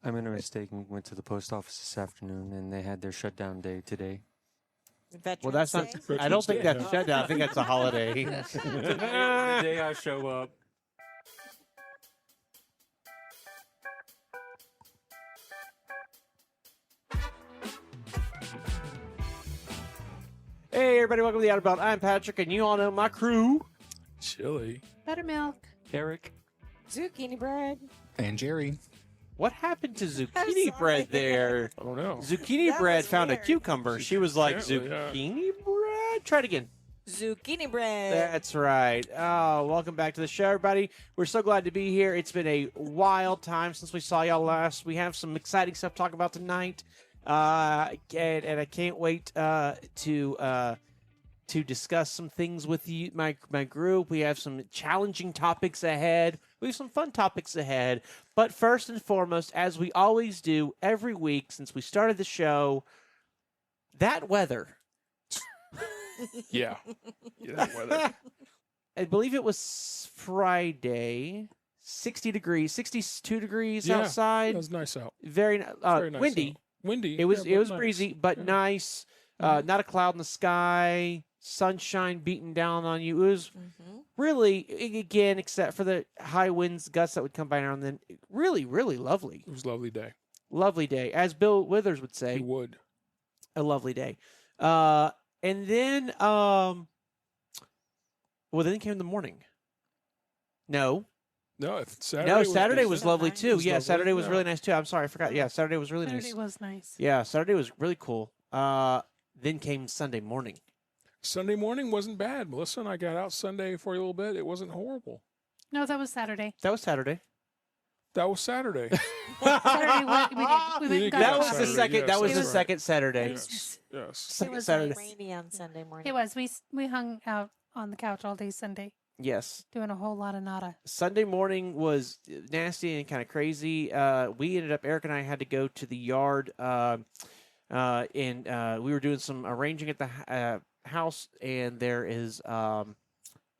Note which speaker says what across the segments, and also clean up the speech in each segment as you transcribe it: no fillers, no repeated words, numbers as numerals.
Speaker 1: I made a mistake and went to the post office this afternoon, and they had their shutdown day today.
Speaker 2: Well, that's not. I don't think that's shutdown. I think that's a holiday.
Speaker 1: The day I show up.
Speaker 2: Hey, everybody, welcome to the Out. I'm Patrick, and you all know my crew.
Speaker 3: Chili.
Speaker 4: Buttermilk.
Speaker 1: Eric.
Speaker 5: Zucchini bread.
Speaker 6: And Jerry.
Speaker 2: What happened to zucchini bread there?
Speaker 3: I don't know.
Speaker 2: Zucchini
Speaker 5: That
Speaker 2: bread
Speaker 5: was
Speaker 2: found a
Speaker 5: weird.
Speaker 2: cucumber. She was like,
Speaker 3: Apparently, yeah.
Speaker 2: zucchini bread? Try it again.
Speaker 5: Zucchini bread.
Speaker 2: That's right. Oh, welcome back to the show, everybody. We're so glad to be here. It's been a wild time since we saw y'all last. We have some exciting stuff to talk about tonight, and I can't wait to discuss some things with you, my group. We have some challenging topics ahead. We have some fun topics ahead. But first and foremost, as we always do every week since we started the show, that weather.
Speaker 3: Yeah. That weather.
Speaker 2: I believe it was Friday. 60 degrees, 62 degrees
Speaker 3: Yeah,
Speaker 2: outside.
Speaker 3: It was nice out.
Speaker 2: Very
Speaker 3: Very nice
Speaker 2: windy.
Speaker 3: out. Windy.
Speaker 2: It was
Speaker 3: yeah, but nice.
Speaker 2: breezy, but
Speaker 3: Yeah.
Speaker 2: nice. Not a cloud in the sky. Sunshine beating down on you. It was really, again, except for the high winds, gusts that would come by now and then. Really, really lovely.
Speaker 3: It was a lovely day.
Speaker 2: Lovely day, as Bill Withers would say.
Speaker 3: You would.
Speaker 2: A lovely day. And then, then came the morning. No.
Speaker 3: No, Saturday.
Speaker 2: No, Saturday was
Speaker 5: good.
Speaker 2: lovely
Speaker 5: Nice.
Speaker 2: too.
Speaker 3: It was
Speaker 2: Yeah,
Speaker 3: lovely,
Speaker 2: Saturday was
Speaker 3: yeah.
Speaker 2: really nice too. I'm sorry, I forgot. Yeah, Saturday was really
Speaker 4: Saturday
Speaker 2: nice.
Speaker 4: was nice.
Speaker 2: Yeah, Saturday was really cool. Then came Sunday morning.
Speaker 3: Sunday morning wasn't bad. Melissa and I got out Sunday for a little bit. It wasn't horrible.
Speaker 4: No, that was Saturday.
Speaker 2: That was Saturday.
Speaker 3: That was Saturday.
Speaker 4: Saturday, we went
Speaker 3: did
Speaker 4: and
Speaker 3: get
Speaker 4: got
Speaker 2: That
Speaker 3: out
Speaker 2: was the
Speaker 3: Saturday,
Speaker 2: second.
Speaker 3: yes,
Speaker 2: That was the
Speaker 3: that's right.
Speaker 2: second Saturday.
Speaker 3: yes. Yes.
Speaker 2: Second
Speaker 4: was
Speaker 2: Saturday.
Speaker 5: Rainy on Sunday morning.
Speaker 4: It was. We hung out on the couch all day Sunday,
Speaker 2: Yes.
Speaker 4: doing a whole lot of nada.
Speaker 2: Sunday morning was nasty and kind of crazy. We ended up. Eric and I had to go to the yard, and we were doing some arranging at the house. And there is a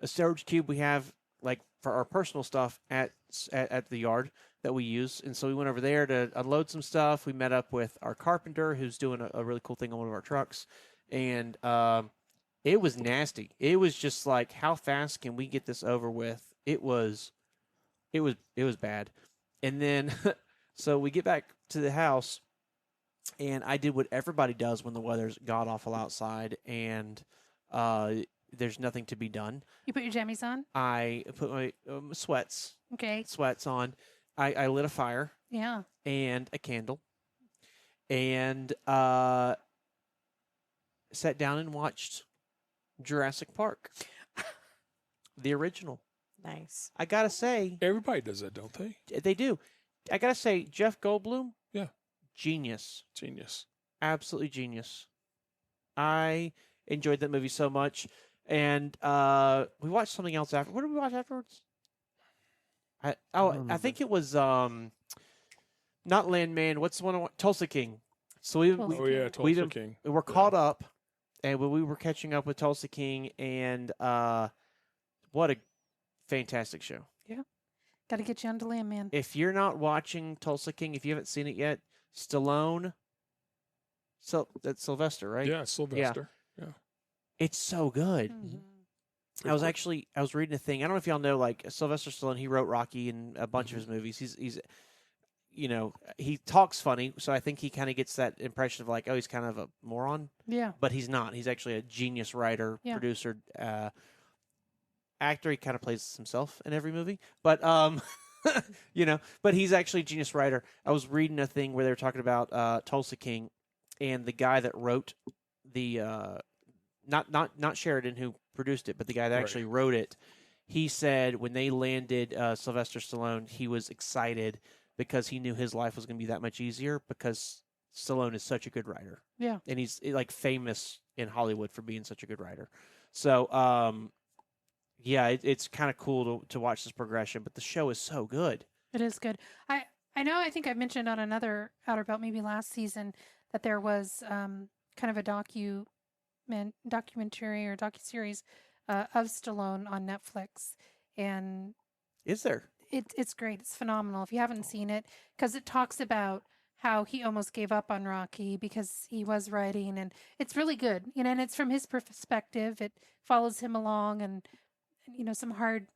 Speaker 2: storage cube we have like for our personal stuff at the yard that we use. And so we went over there to unload some stuff. We met up with our carpenter who's doing a really cool thing on one of our trucks. And it was nasty. It was just like, how fast can we get this over with? It was bad. And then, so we get back to the house, and I did what everybody does when the weather's god awful outside, and there's nothing to be done.
Speaker 4: You put your jammies on?
Speaker 2: I put my sweats
Speaker 4: Okay.
Speaker 2: on. I lit a fire
Speaker 4: Yeah.
Speaker 2: and a candle, and sat down and watched Jurassic Park, the original.
Speaker 5: Nice.
Speaker 2: I gotta say,
Speaker 3: Everybody does that, don't they?
Speaker 2: they do. I gotta say, Jeff Goldblum,
Speaker 3: Yeah.
Speaker 2: genius,
Speaker 3: Genius.
Speaker 2: absolutely genius. I enjoyed that movie so much, and we watched something else after. What did we watch afterwards? I think it was not Landman. What's the one? Tulsa King. So we
Speaker 4: Tulsa
Speaker 3: Oh, yeah.
Speaker 4: King.
Speaker 2: we
Speaker 3: Tulsa
Speaker 2: done-
Speaker 3: King.
Speaker 2: were caught up, and when we were catching up with Tulsa King, and what a fantastic show.
Speaker 4: Got to get you onto land, man.
Speaker 2: If you're not watching Tulsa King, if you haven't seen it yet, Stallone, that's Sylvester, right?
Speaker 3: Yeah, Sylvester.
Speaker 2: It's so good.
Speaker 4: Mhm.
Speaker 2: I was reading a thing. I don't know if y'all know, like Sylvester Stallone. He wrote Rocky and a bunch of his movies. He's he talks funny, so I think he kind of gets that impression of like, oh, he's kind of a moron,
Speaker 4: Yeah.
Speaker 2: but he's not. He's actually a genius writer,
Speaker 4: Yeah.
Speaker 2: producer, actor. He kind of plays himself in every movie, but but he's actually a genius writer. I was reading a thing where they were talking about Tulsa King, and the guy that wrote the not Sheridan who produced it, but the guy that
Speaker 3: Right.
Speaker 2: actually wrote it. He said when they landed Sylvester Stallone, he was excited because he knew his life was going to be that much easier because Stallone is such a good writer.
Speaker 4: Yeah.
Speaker 2: And he's like famous in Hollywood for being such a good writer. So, it's kind of cool to watch this progression, but the show is so good.
Speaker 4: It is good. I know. I think I mentioned on another Outer Belt, maybe last season, that there was kind of a documentary or docuseries of Stallone on Netflix, and
Speaker 2: Is there?
Speaker 4: it's great. It's phenomenal. If you haven't seen it, because it talks about how he almost gave up on Rocky because he was writing, and it's really good. And it's from his perspective. It follows him along, and some hard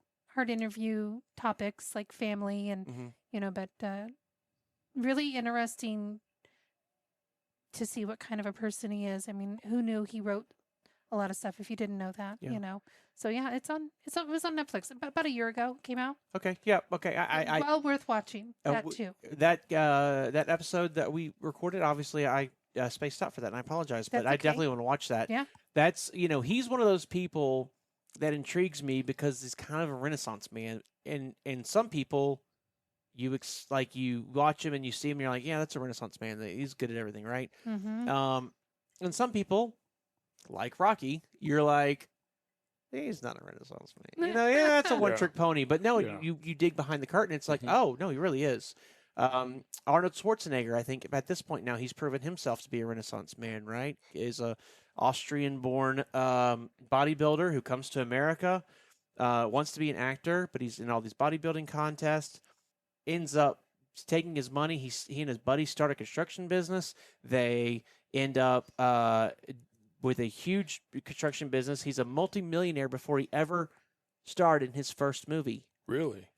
Speaker 4: interview topics like family, and but really interesting to see what kind of a person he is. I mean, who knew he wrote a lot of stuff if you didn't know that, So yeah, it was on Netflix about a year ago. It came out.
Speaker 2: Okay. Yeah. Okay. I
Speaker 4: well worth watching that too.
Speaker 2: That episode that we recorded, obviously I spaced out for that, and I apologize, but
Speaker 4: That's
Speaker 2: I
Speaker 4: okay.
Speaker 2: definitely want to watch that.
Speaker 4: Yeah.
Speaker 2: That's he's one of those people that intrigues me because he's kind of a Renaissance man, and some people you watch him and you see him, and you're like, yeah, that's a Renaissance man. He's good at everything, right?
Speaker 4: Mm-hmm.
Speaker 2: And some people, like Rocky, you're like, he's not a Renaissance man. That's a one-trick pony. But no, you dig behind the curtain. It's like, oh, no, he really is. Arnold Schwarzenegger, I think at this point now, he's proven himself to be a Renaissance man, right? Is a Austrian-born bodybuilder who comes to America, wants to be an actor, but he's in all these bodybuilding contests, ends up taking his money. He and his buddy start a construction business. They end up with a huge construction business. He's a multimillionaire before he ever starred in his first movie.
Speaker 3: Really?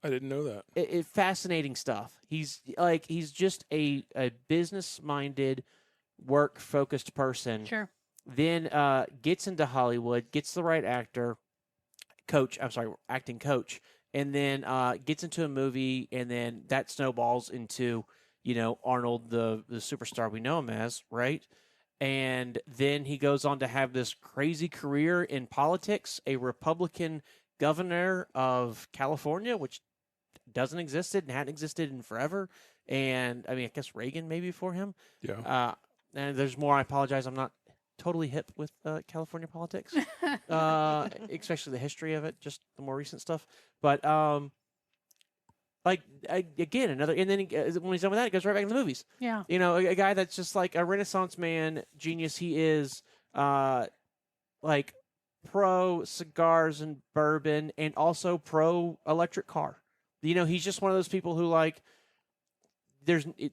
Speaker 3: I didn't know that.
Speaker 2: Fascinating stuff. He's just a business-minded, work-focused person.
Speaker 4: Sure.
Speaker 2: Then gets into Hollywood, gets the right acting coach, and then gets into a movie, and then that snowballs into, Arnold, the superstar we know him as, right? And then he goes on to have this crazy career in politics, a Republican governor of California, which doesn't exist and hadn't existed in forever. And, I guess Reagan maybe before him.
Speaker 3: Yeah.
Speaker 2: And there's more. I apologize. I'm not totally hip with California politics, especially the history of it, just the more recent stuff. But again, another, and then when he's done with that, he goes right back into the movies.
Speaker 4: Yeah.
Speaker 2: A guy that's just like a Renaissance man, genius. He is pro cigars and bourbon, and also pro electric car. He's just one of those people who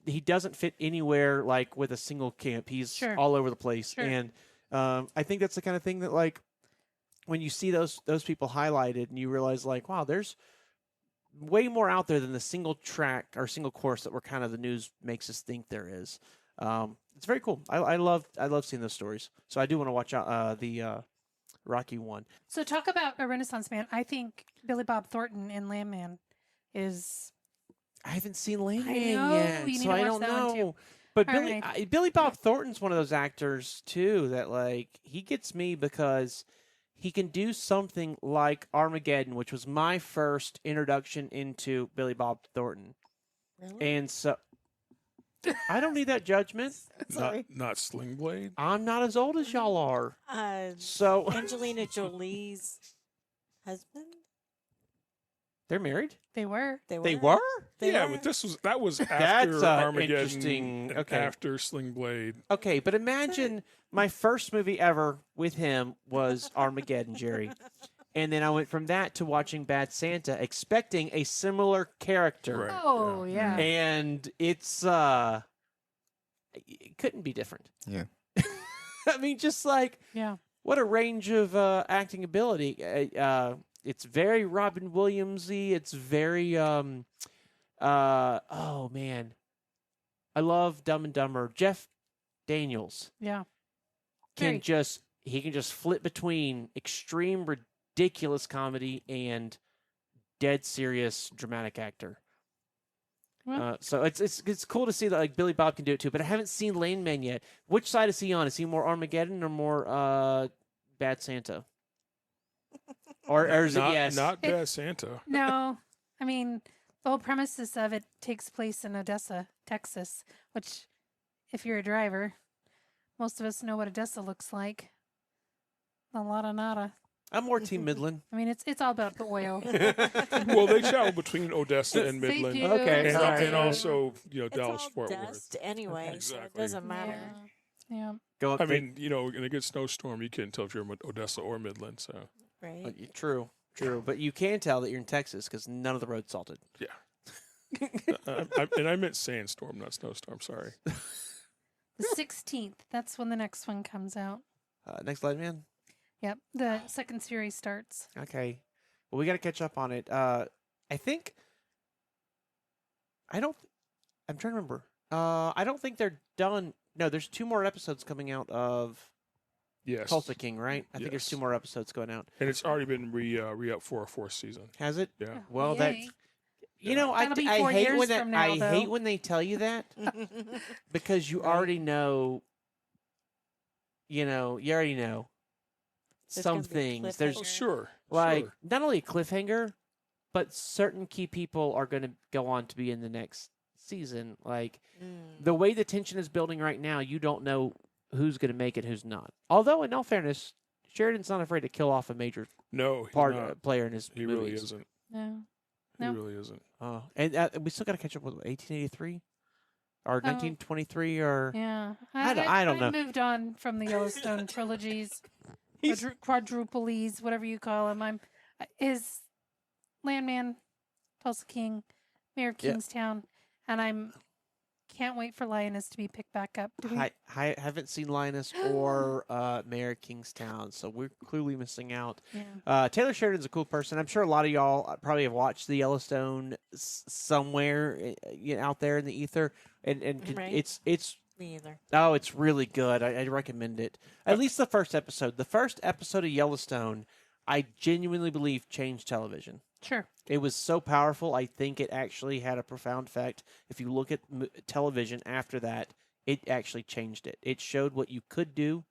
Speaker 2: he doesn't fit anywhere with a single camp. He's all over the place.
Speaker 4: Sure.
Speaker 2: And I think that's the kind of thing that when you see those people highlighted and you realize wow, there's way more out there than the single track or single course that the news makes us think there is. It's very cool. I love seeing those stories. So I do want to watch out the Rocky one.
Speaker 4: So talk about a Renaissance man. I think Billy Bob Thornton in Landman is.
Speaker 2: I haven't seen Landman
Speaker 4: yet,
Speaker 2: so I don't know. But Billy Bob Thornton's one of those actors too that he gets me because he can do something like Armageddon, which was my first introduction into Billy Bob Thornton.
Speaker 5: Really?
Speaker 2: And so I don't need that judgment.
Speaker 5: Sorry.
Speaker 3: Not Sling Blade?
Speaker 2: I'm not as old as y'all are. So
Speaker 5: Angelina Jolie's husband?
Speaker 2: They're married?
Speaker 4: They were.
Speaker 2: They were?
Speaker 3: Yeah, but that was after
Speaker 2: That's
Speaker 3: Armageddon,
Speaker 2: interesting. Okay.
Speaker 3: after Sling Blade.
Speaker 2: Okay, but imagine my first movie ever with him was Armageddon, Jerry. And then I went from that to watching Bad Santa, expecting a similar character.
Speaker 3: Right.
Speaker 4: Oh, yeah.
Speaker 2: And it's it couldn't be different.
Speaker 6: Yeah.
Speaker 2: Just
Speaker 4: yeah.
Speaker 2: what a range of acting ability. It's very Robin Williams-y. It's very oh man. I love Dumb and Dumber. Jeff Daniels.
Speaker 4: Yeah.
Speaker 2: He can just flip between extreme ridiculous comedy and dead serious dramatic actor.
Speaker 4: Well,
Speaker 2: So it's cool to see that Billy Bob can do it too, but I haven't seen Lane Man yet. Which side is he on? Is he more Armageddon or more Bad Santa? Or is it yes?
Speaker 3: Not Bad Santa.
Speaker 4: No. The whole premises of it takes place in Odessa, Texas, which, if you're a driver, most of us know what Odessa looks like. A lot of nada.
Speaker 2: I'm more Team Midland.
Speaker 4: It's all about the oil.
Speaker 3: Well, they travel between Odessa and
Speaker 4: They
Speaker 3: Midland.
Speaker 4: do.
Speaker 2: Okay.
Speaker 3: And also,
Speaker 5: It's
Speaker 3: Dallas
Speaker 5: all
Speaker 3: Fort
Speaker 5: dust
Speaker 3: Worth.
Speaker 5: anyway, so it
Speaker 3: Exactly.
Speaker 5: doesn't matter.
Speaker 4: Yeah.
Speaker 2: Go up.
Speaker 3: I mean, in a good snowstorm, you can't tell if you're in Odessa or Midland. So
Speaker 5: Right?
Speaker 2: True. True, but you can tell that you're in Texas because none of the road's salted.
Speaker 3: Yeah. And I meant sandstorm, not snowstorm. Sorry.
Speaker 4: The 16th. That's when the next one comes out.
Speaker 2: Next Light Man?
Speaker 4: Yep. The second series starts.
Speaker 2: Okay. Well, we got to catch up on it. I think. I'm trying to remember. I don't think they're done. No, there's 2 more episodes coming out of
Speaker 3: Yes.
Speaker 2: Tulsa King, right? I think there's
Speaker 3: Yes.
Speaker 2: 2 more episodes going out.
Speaker 3: And it's already been re-up for a 4th season.
Speaker 2: Has it?
Speaker 3: Yeah.
Speaker 2: Well, that.
Speaker 4: Yay.
Speaker 2: You know, I
Speaker 4: That'll be
Speaker 2: I
Speaker 4: 4
Speaker 2: hate
Speaker 4: years
Speaker 2: when that.
Speaker 4: from now,
Speaker 2: I
Speaker 4: though.
Speaker 2: hate when they tell you that because you already know. You already know
Speaker 5: There's
Speaker 2: some
Speaker 5: gonna be a
Speaker 2: things. There's
Speaker 3: Oh, sure.
Speaker 2: like
Speaker 3: sure.
Speaker 2: not only a cliffhanger, but certain key people are going to go on to be in the next season. Like the way the tension is building right now, you don't know who's going to make it, who's not. Although, in all fairness, Sheridan's not afraid to kill off a major
Speaker 3: No, he's not.
Speaker 2: player in his
Speaker 3: He
Speaker 2: movies.
Speaker 3: really isn't.
Speaker 4: No.
Speaker 3: He
Speaker 4: No.
Speaker 3: really isn't.
Speaker 2: Oh, and we still got to catch up with 1883 or 1923 or
Speaker 4: Yeah.
Speaker 2: I don't know.
Speaker 4: I moved on from the Yellowstone trilogies, quadruples, whatever you call them. Is Landman, Tulsa King, Mayor of
Speaker 2: Yeah.
Speaker 4: Kingstown, and I'm can't wait for Lioness to be picked back up. Do we?
Speaker 2: I haven't seen Linus or Mayor of Kingstown, so we're clearly missing out.
Speaker 4: Yeah.
Speaker 2: Taylor Sheridan's a cool person. I'm sure a lot of y'all probably have watched the Yellowstone somewhere out there in the ether, and
Speaker 5: Right.
Speaker 2: it's
Speaker 5: Me either.
Speaker 2: oh, it's really good. I recommend it. At least the first episode. The first episode of Yellowstone, I genuinely believe changed television.
Speaker 4: Sure.
Speaker 2: It was so powerful. I think it actually had a profound effect. If you look at television after that, it actually changed it. It showed what you could do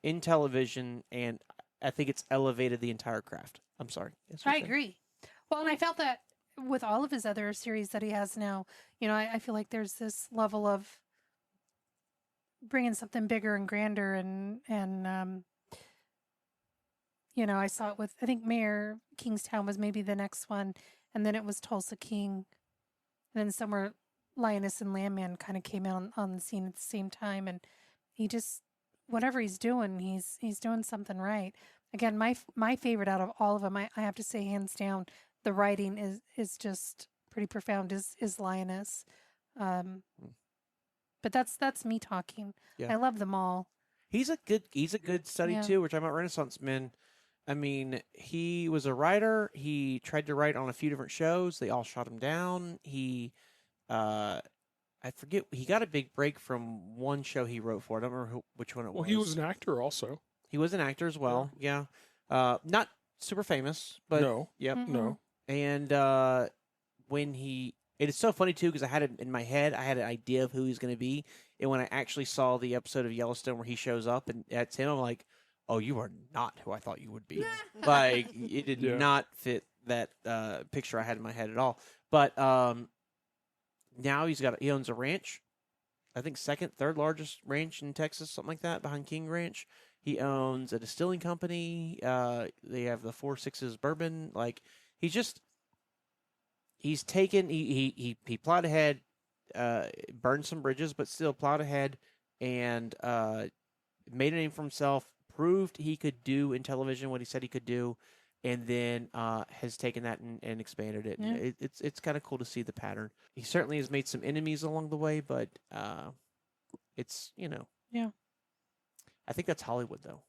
Speaker 2: in television, and I think it's elevated the entire craft. I'm sorry. Yes,
Speaker 4: I
Speaker 2: you're saying?
Speaker 4: agree. Well, and I felt that with all of his other series that he has now, I feel like there's this level of bringing something bigger and grander and I saw it with, I think Mayor Kingstown was maybe the next one, and then it was Tulsa King, and then somewhere Lioness and Landman kind of came out on the scene at the same time, and he just, whatever he's doing, he's doing something right. Again, my favorite out of all of them, I have to say hands down, the writing is just pretty profound. Is Lioness, but that's me talking.
Speaker 2: Yeah.
Speaker 4: I love them all.
Speaker 2: He's a good study
Speaker 4: Yeah.
Speaker 2: too. We're talking about Renaissance men. I mean, he was a writer. He tried to write on a few different shows. They all shot him down. I forget. He got a big break from one show he wrote for. I don't remember which one it
Speaker 3: Well,
Speaker 2: was.
Speaker 3: he was an actor also.
Speaker 2: He was an actor as well. Yeah. Not super famous, but
Speaker 3: No.
Speaker 2: yep.
Speaker 4: Mhm.
Speaker 3: No.
Speaker 2: And when it is so funny too because I had it in my head. I had an idea of who he's going to be, and when I actually saw the episode of Yellowstone where he shows up and that's him, I'm like, "Oh, you are not who I thought you would be." Like it did
Speaker 3: Yeah.
Speaker 2: not fit that picture I had in my head at all. But now he owns a ranch. I think third largest ranch in Texas, something like that, behind King Ranch. He owns a distilling company. They have the 4 Sixes bourbon. Like he's taken. He plowed ahead, burned some bridges, but still plowed ahead and made a name for himself. Proved he could do in television what he said he could do, and then has taken that and expanded it.
Speaker 4: Yeah.
Speaker 2: And it's kind of cool to see the pattern. He certainly has made some enemies along the way, but it's
Speaker 4: Yeah.
Speaker 2: I think that's Hollywood though.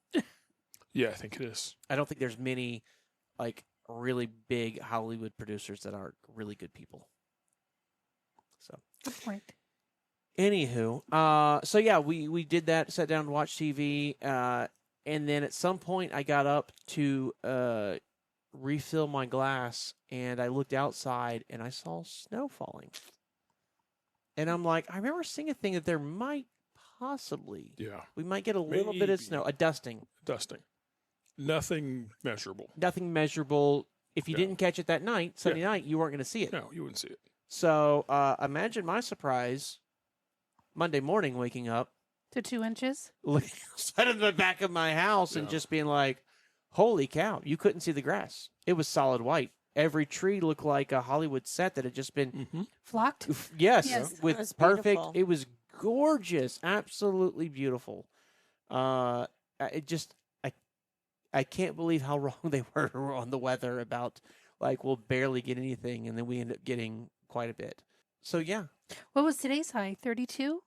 Speaker 3: Yeah, I think it is.
Speaker 2: I don't think there's many like really big Hollywood producers that are really good people. So
Speaker 4: Good point.
Speaker 2: anywho, so yeah, we did that, sat down and watched TV, and then at some point I got up to refill my glass, and I looked outside and I saw snow falling. And I'm like, I remember seeing a thing that there might possibly,
Speaker 3: Yeah.
Speaker 2: we might get a little bit of
Speaker 3: Maybe.
Speaker 2: snow, a dusting.
Speaker 3: Dusting. Nothing measurable.
Speaker 2: Nothing measurable. If you
Speaker 3: Yeah.
Speaker 2: didn't catch it that night, Sunday night, you weren't going to see it.
Speaker 3: No, you wouldn't see it.
Speaker 2: So imagine my surprise Monday morning waking up,
Speaker 4: To 2 inches.
Speaker 2: looking outside of the back of my house and
Speaker 3: Yeah.
Speaker 2: just being like, holy cow, you couldn't see the grass. It was solid white. Every tree looked like a Hollywood set that had just been,
Speaker 3: Mm-hmm.
Speaker 4: Flocked.
Speaker 2: yes,
Speaker 4: Yes.
Speaker 2: with
Speaker 5: That's
Speaker 2: perfect.
Speaker 5: beautiful.
Speaker 2: It was gorgeous, absolutely beautiful. It just, I can't believe how wrong they were on the weather about like we'll barely get anything, and then we end up getting quite a bit. So yeah,
Speaker 4: What was today's high? 32?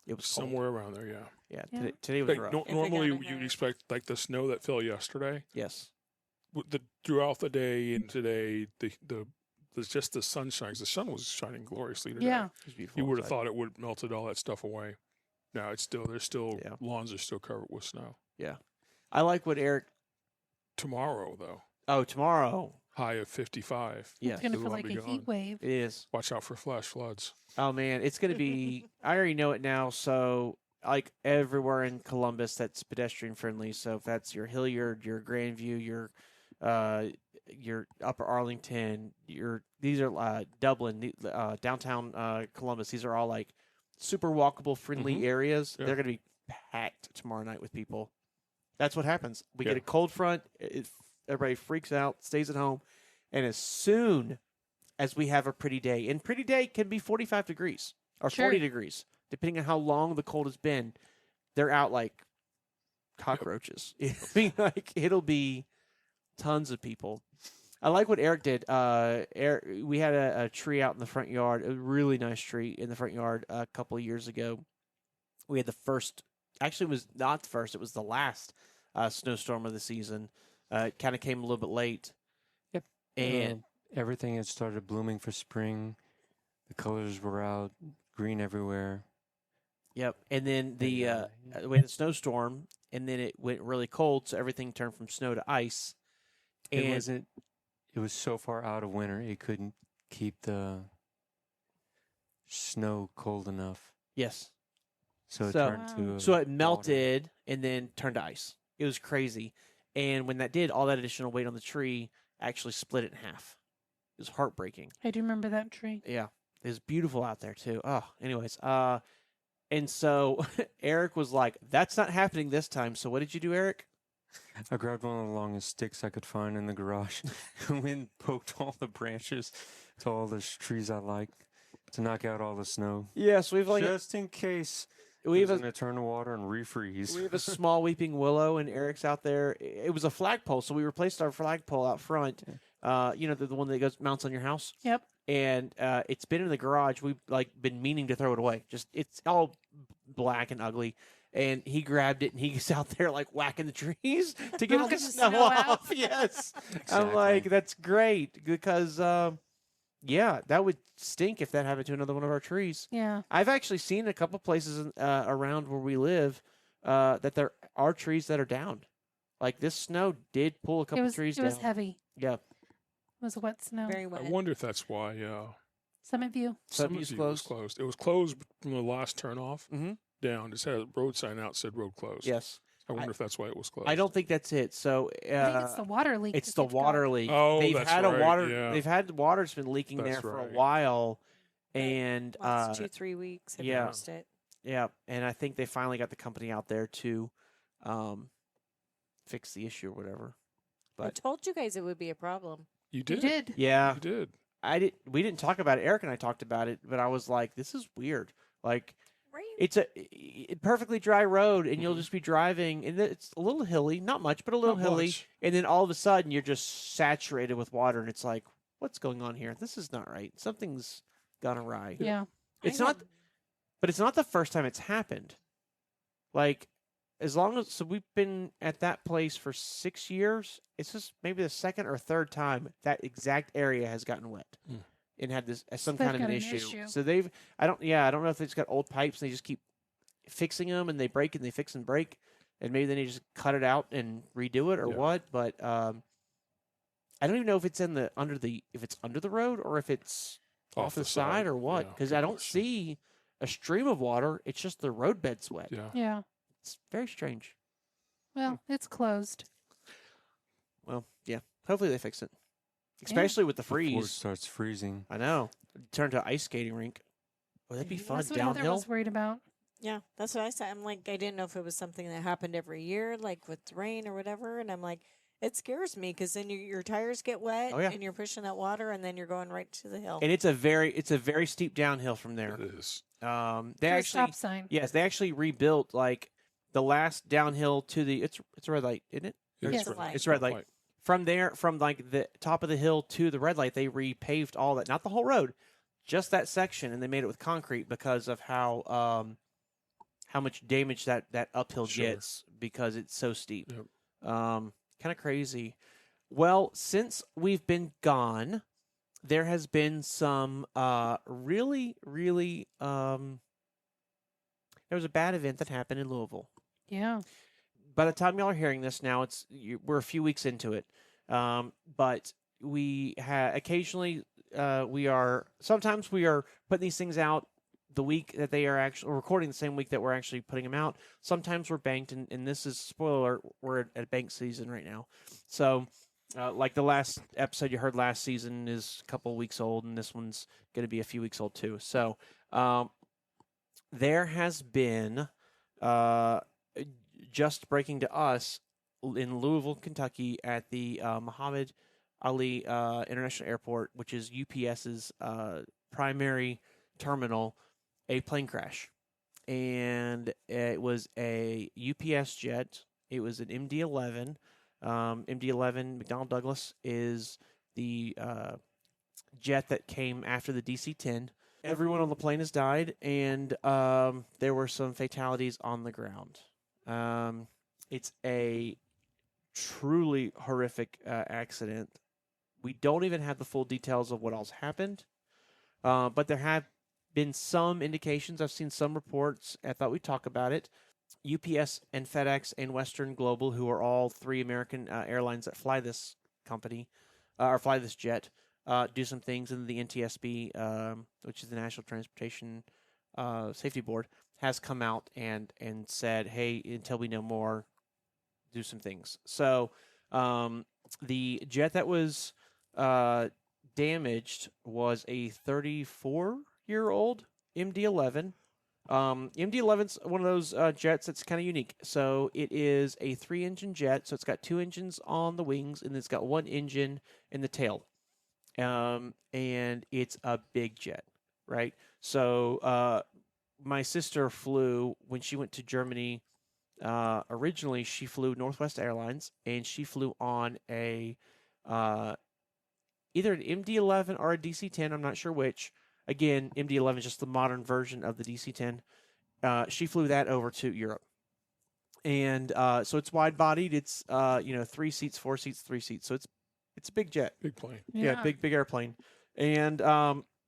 Speaker 2: it was cold.
Speaker 3: Somewhere around there, yeah.
Speaker 2: Yeah,
Speaker 4: Yeah.
Speaker 2: today was
Speaker 3: Like,
Speaker 2: rough.
Speaker 5: If it
Speaker 3: normally,
Speaker 5: got
Speaker 3: you'd
Speaker 5: ahead.
Speaker 3: expect like the snow that fell yesterday.
Speaker 2: Yes.
Speaker 3: Throughout the day and today, there's just the sunshine. 'Cause the sun was shining gloriously today.
Speaker 4: Yeah.
Speaker 2: It was beautiful.
Speaker 3: You would have
Speaker 2: outside.
Speaker 3: thought it would have melted all that stuff away. No, there's still
Speaker 2: Yeah.
Speaker 3: lawns are still covered with snow.
Speaker 2: I like what Eric.
Speaker 3: Tomorrow though,
Speaker 2: Oh, tomorrow.
Speaker 3: high of 55.
Speaker 2: Yes,
Speaker 4: It's going to
Speaker 3: it
Speaker 4: feel
Speaker 3: will
Speaker 4: like
Speaker 3: be
Speaker 4: a
Speaker 3: gone.
Speaker 4: heat wave.
Speaker 2: it is.
Speaker 3: Watch out for flash floods.
Speaker 2: Oh man, it's gonna be. I already know it now. So like everywhere in Columbus, that's pedestrian friendly. So if that's your Hilliard, your Grandview, your Upper Arlington, these are Dublin, downtown Columbus. These are all like super walkable, friendly
Speaker 3: Mhm.
Speaker 2: areas.
Speaker 3: Yeah.
Speaker 2: They're gonna be packed tomorrow night with people. That's what happens. We
Speaker 3: Yeah.
Speaker 2: get a cold front. Everybody freaks out, stays at home, and as soon as we have a pretty day, and pretty day can be 45 degrees or
Speaker 4: Sure.
Speaker 2: 40 degrees, depending on how long the cold has been. They're out like cockroaches. I mean, like it'll be tons of people. I like what Eric did. Eric, we had a tree out in the front yard, a really nice tree in the front yard a couple of years ago. We had the first, actually, it was not the first, it was the last snowstorm of the season. It kind of came a little bit late.
Speaker 1: Yep.
Speaker 2: And
Speaker 1: Everything had started blooming for spring. The colors were out, green everywhere.
Speaker 2: yep. And then
Speaker 1: And,
Speaker 2: we had a snowstorm, and then it went really cold, so everything turned from snow to ice.
Speaker 1: It
Speaker 2: And
Speaker 1: wasn't. It was so far out of winter, it couldn't keep the snow cold enough.
Speaker 2: yes,
Speaker 1: So it
Speaker 2: So-
Speaker 1: turned to.
Speaker 2: so it
Speaker 1: water.
Speaker 2: melted and then turned to ice. It was crazy. And when that did, all that additional weight on the tree actually split it in half. It was heartbreaking.
Speaker 4: I do remember that tree.
Speaker 2: Yeah, it was beautiful out there too. Oh, anyways, and so Eric was like, "That's not happening this time." So what did you do, Eric?
Speaker 1: I grabbed one of the longest sticks I could find in the garage and went and poked all the branches to all the trees I like to knock out all the snow.
Speaker 2: Yes, we've
Speaker 1: Just in case
Speaker 2: we
Speaker 1: it
Speaker 2: have
Speaker 1: was
Speaker 2: a
Speaker 1: going to turn to water and refreeze.
Speaker 2: we have a small weeping willow, and Eric's out there. It was a flagpole, so we replaced our flagpole out front. The one that goes mounts on your house.
Speaker 4: Yep.
Speaker 2: And it's been in the garage. We've been meaning to throw it away. Just it's all black and ugly. And he grabbed it and he's out there like whacking the trees to get all the
Speaker 4: Knocking the
Speaker 2: snow
Speaker 4: snow out.
Speaker 2: off. Yes. I'm
Speaker 1: Exactly.
Speaker 2: like, that's great because that would stink if that happened to another one of our trees.
Speaker 4: Yeah.
Speaker 2: I've actually seen a couple places around where we live that there are trees that are down. Like this snow did pull a couple trees
Speaker 4: It was
Speaker 2: down.
Speaker 4: heavy.
Speaker 2: Yeah.
Speaker 4: It was wet snow.
Speaker 5: Very
Speaker 3: I
Speaker 5: wet.
Speaker 3: wonder if that's why.
Speaker 4: Summit View.
Speaker 2: Summit
Speaker 3: View's
Speaker 2: View's closed.
Speaker 3: closed. It was closed from the last turnoff
Speaker 2: Mhm.
Speaker 3: down. Just had a road sign out said road closed.
Speaker 2: Yes.
Speaker 3: I wonder if that's why it was closed.
Speaker 2: I don't think that's it. So
Speaker 4: I think it's the water leak.
Speaker 2: it's
Speaker 4: that
Speaker 2: the
Speaker 4: they've got.
Speaker 2: water leak.
Speaker 3: Oh,
Speaker 2: they've
Speaker 3: that's
Speaker 2: had
Speaker 3: right,
Speaker 2: a water.
Speaker 3: yeah.
Speaker 2: They've had water's been leaking there
Speaker 3: That's
Speaker 2: for a
Speaker 3: right.
Speaker 2: while, and
Speaker 5: Last 2-3 weeks. I've
Speaker 2: yeah.
Speaker 5: noticed it.
Speaker 2: yeah, and I think they finally got the company out there to fix the issue or whatever.
Speaker 5: I
Speaker 2: But
Speaker 5: told you guys it would be a problem.
Speaker 3: You
Speaker 4: You
Speaker 3: did.
Speaker 4: did.
Speaker 2: yeah,
Speaker 3: You did.
Speaker 2: we didn't talk about it. Eric and I talked about it, but I was like, this is weird. Like
Speaker 5: Right.
Speaker 2: it's a perfectly dry road, and you'll
Speaker 3: Mhm.
Speaker 2: just be driving, and it's a little hilly, not much, but a little
Speaker 3: Not
Speaker 2: hilly.
Speaker 3: much.
Speaker 2: And then all of a sudden, you're just saturated with water, and it's like, what's going on here? This is not right. Something's gone awry.
Speaker 4: Yeah.
Speaker 2: It's
Speaker 5: I
Speaker 2: not,
Speaker 5: had-
Speaker 2: but it's not the first time it's happened. Like, so we've been at that place for 6 years. It's just maybe the second or third time that exact area has gotten wet
Speaker 3: Hmm.
Speaker 2: and had this some
Speaker 4: They've
Speaker 2: kind of
Speaker 4: got
Speaker 2: an
Speaker 4: an
Speaker 2: issue.
Speaker 4: issue.
Speaker 2: So I don't know if they've just got old pipes and they just keep fixing them and they break and they fix and break, and maybe they need to just cut it out and redo it or
Speaker 3: Yeah.
Speaker 2: what. But I don't even know if it's under the road or if it's off the side or what,
Speaker 3: Yeah,
Speaker 2: because
Speaker 3: good
Speaker 2: I don't
Speaker 3: question.
Speaker 2: see a stream of water. It's just the roadbed's wet.
Speaker 3: Yeah.
Speaker 4: Yeah.
Speaker 2: It's very strange.
Speaker 4: Well, it's closed.
Speaker 2: Well, yeah. Hopefully they fix it, especially with the
Speaker 1: Before it
Speaker 2: freeze.
Speaker 1: starts freezing.
Speaker 2: I know. Turn to an ice skating rink. Oh, that'd be fun.
Speaker 4: That's what Heather
Speaker 2: Downhill.
Speaker 4: was worried about.
Speaker 5: Yeah, that's what I said. I'm like, I didn't know if it was something that happened every year, like with rain or whatever. And I'm like, it scares me because then your tires get wet
Speaker 2: Oh, yeah.
Speaker 5: and you're pushing that water and then you're going right to the hill.
Speaker 2: And it's a very steep downhill from there.
Speaker 3: It is.
Speaker 2: They
Speaker 4: For a
Speaker 2: actually
Speaker 4: stop sign.
Speaker 2: yes, they actually rebuilt like the last downhill to the it's a red light, isn't it?
Speaker 4: Yes.
Speaker 3: red light.
Speaker 2: It's red light. From there, from like the top of the hill to the red light, they repaved all that. Not the whole road, just that section, and they made it with concrete because of how much damage that uphill
Speaker 3: Sure.
Speaker 2: gets because it's so steep.
Speaker 3: Yep.
Speaker 2: Kind of crazy. Well, since we've been gone, there has been some really, really. There was a bad event that happened in Louisville.
Speaker 4: Yeah.
Speaker 2: By the time y'all are hearing this now, we're a few weeks into it. But we occasionally sometimes we are putting these things out the week that they are actually recording the same week that we're actually putting them out. Sometimes we're banked, and this is spoiler alert, we're at bank season right now. So, like the last episode you heard last season is a couple weeks old, and this one's going to be a few weeks old too. So, there has been just breaking to us in Louisville, Kentucky, at the Muhammad Ali International Airport, which is UPS's primary terminal, a plane crash. And it was a UPS jet. It was an MD-11. MD-11 McDonnell Douglas is the jet that came after the DC-10. Everyone on the plane has died, and there were some fatalities on the ground. It's a truly horrific accident. We don't even have the full details of what else happened, but there have been some indications. I've seen some reports. I thought we'd talk about it. UPS and FedEx and Western Global, who are all three American airlines that fly this company, or fly this jet, do some things, and the NTSB, which is the National Transportation Safety Board, has come out and said, hey, until we know more, do some things. So the jet that was damaged was a 34-year-old MD-11. MD-11's one of those jets that's kind of unique. So it is a 3-engine jet. So it's got 2 engines on the wings, and it's got 1 engine in the tail. And it's a big jet, right? So my sister flew when she went to Germany. Originally, she flew Northwest Airlines, and she flew on a either an MD-11 or a DC-10. I'm not sure which. Again, MD-11 is just the modern version of the DC-10. She flew that over to Europe, and so it's wide-bodied. It's 3 seats, 4 seats, 3 seats. So it's a big jet.
Speaker 3: Big plane.
Speaker 2: Yeah, big airplane. And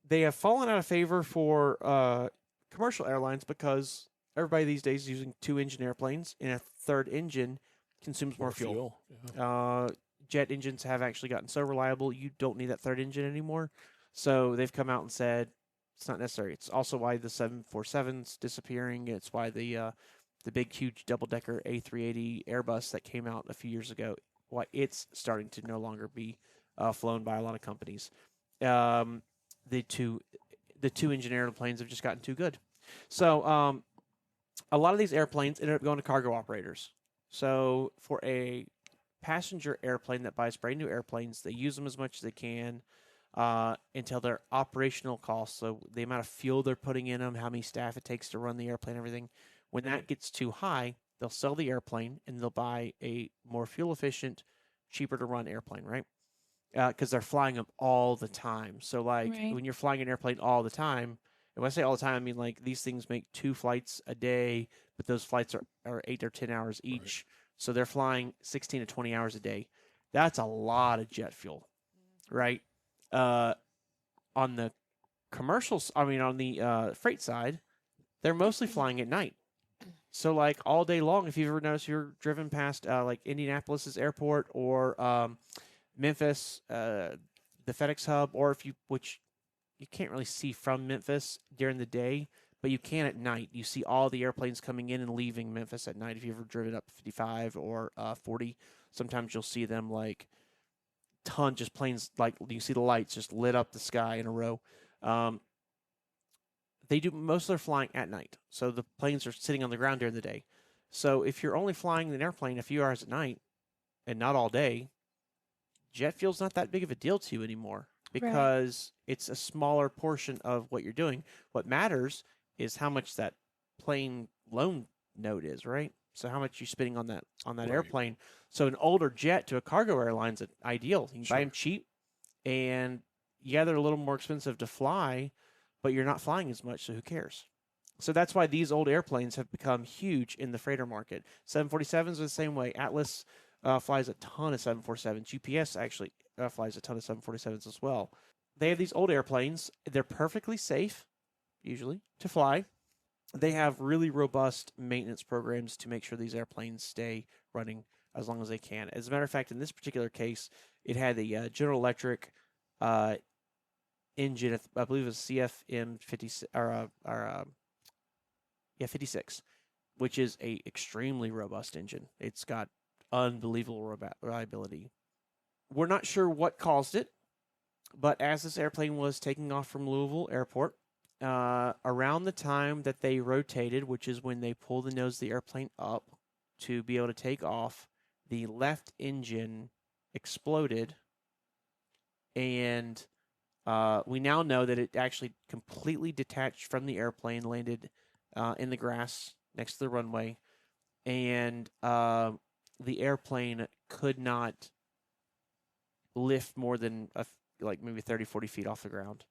Speaker 2: they have fallen out of favor for commercial airlines because everybody these days is using 2-engine airplanes, and a third engine consumes more fuel.
Speaker 3: Yeah.
Speaker 2: Jet engines have actually gotten so reliable, you don't need that third engine anymore. So they've come out and said it's not necessary. It's also why the 747's disappearing. It's why the big, huge double-decker A380 Airbus that came out a few years ago, why it's starting to no longer be flown by a lot of companies. The 2-engine airplanes have just gotten too good. So a lot of these airplanes ended up going to cargo operators. So for a passenger airplane that buys brand new airplanes, they use them as much as they can until their operational costs, so the amount of fuel they're putting in them, how many staff it takes to run the airplane, everything. When that gets too high, they'll sell the airplane and they'll buy a more fuel efficient, cheaper to run airplane, right? Because they're flying them all the time. So like when you're flying an airplane all the time, and when I say all the time, I mean like these things make 2 flights a day, but those flights are 8 or 10 hours each. Right. So they're flying 16 to 20 hours a day. That's a lot of jet fuel, right? On the on the freight side, they're mostly flying at night. So like all day long, if you've ever noticed, you're driven past like Indianapolis's airport or Memphis, the FedEx hub, or which you can't really see from Memphis during the day, but you can at night. You see all the airplanes coming in and leaving Memphis at night. If you've ever driven up 55 or 40, sometimes you'll see them like just planes, like you see the lights just lit up the sky in a row. They do most of their flying at night, so the planes are sitting on the ground during the day. So if you're only flying an airplane a few hours at night and not all day, jet fuel's not that big of a deal to you anymore because it's a smaller portion of what you're doing. What matters is how much that plane loan note is, right? So how much you spending on that
Speaker 3: Right.
Speaker 2: airplane? So an older jet to a cargo airline's ideal. You can buy
Speaker 3: Sure.
Speaker 2: them cheap, and yeah, they're a little more expensive to fly, but you're not flying as much, so who cares? So that's why these old airplanes have become huge in the freighter market. 747s are the same way. Atlas flies a ton of 747s. UPS actually flies a ton of 747s as well. They have these old airplanes. They're perfectly safe, usually, to fly. They have really robust maintenance programs to make sure these airplanes stay running as long as they can. As a matter of fact, in this particular case, it had a General Electric engine. I believe it was CFM 56 56, which is a extremely robust engine. It's got unbelievable reliability. We're not sure what caused it, but as this airplane was taking off from Louisville Airport, around the time that they rotated, which is when they pull the nose of the airplane up to be able to take off, the left engine exploded, and we now know that it actually completely detached from the airplane, landed in the grass next to the runway, and the airplane could not lift more than maybe 30, 40 feet off the ground.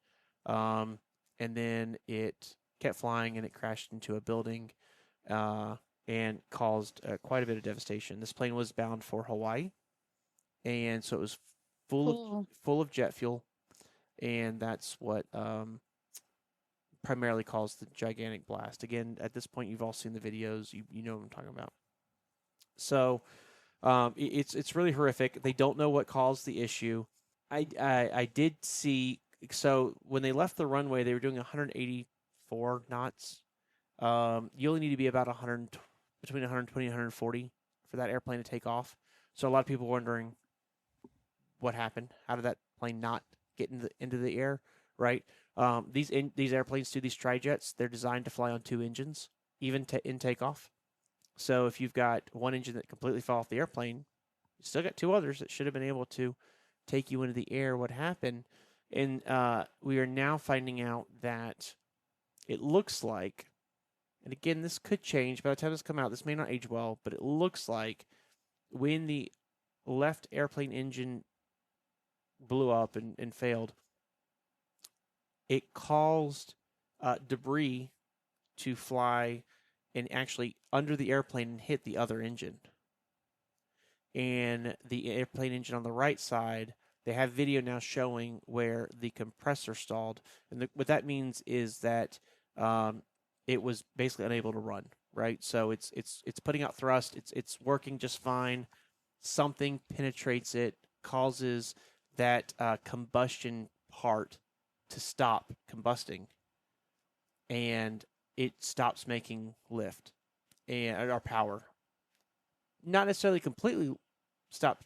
Speaker 2: And then it kept flying, and it crashed into a building and caused quite a bit of devastation. This plane was bound for Hawaii, and so it was full of jet fuel, and that's what primarily caused the gigantic blast. Again, at this point, you've all seen the videos. You know what I'm talking about. So it's really horrific. They don't know what caused the issue. I did see. So when they left the runway, they were doing 184 knots. You only need to be about between 120 and 140 for that airplane to take off. So a lot of people wondering what happened. How did that plane not get into the air? Right. These airplanes too, these tri-jets, they're designed to fly on two engines, even in takeoff. So if you've got one engine that completely fell off the airplane, you still got two others that should have been able to take you into the air. What happened? And we are now finding out that it looks like, and again, this could change. By the time this comes out, this may not age well, but it looks like when the left airplane engine blew up and failed, it caused debris to fly and actually under the airplane and hit the other engine. And the airplane engine on the right side, they have video now showing where the compressor stalled. And what that means is that it was basically unable to run, right? So it's putting out thrust. It's working just fine. Something penetrates it, causes that combustion part to stop combusting, and it stops making lift and our power. Not necessarily completely stop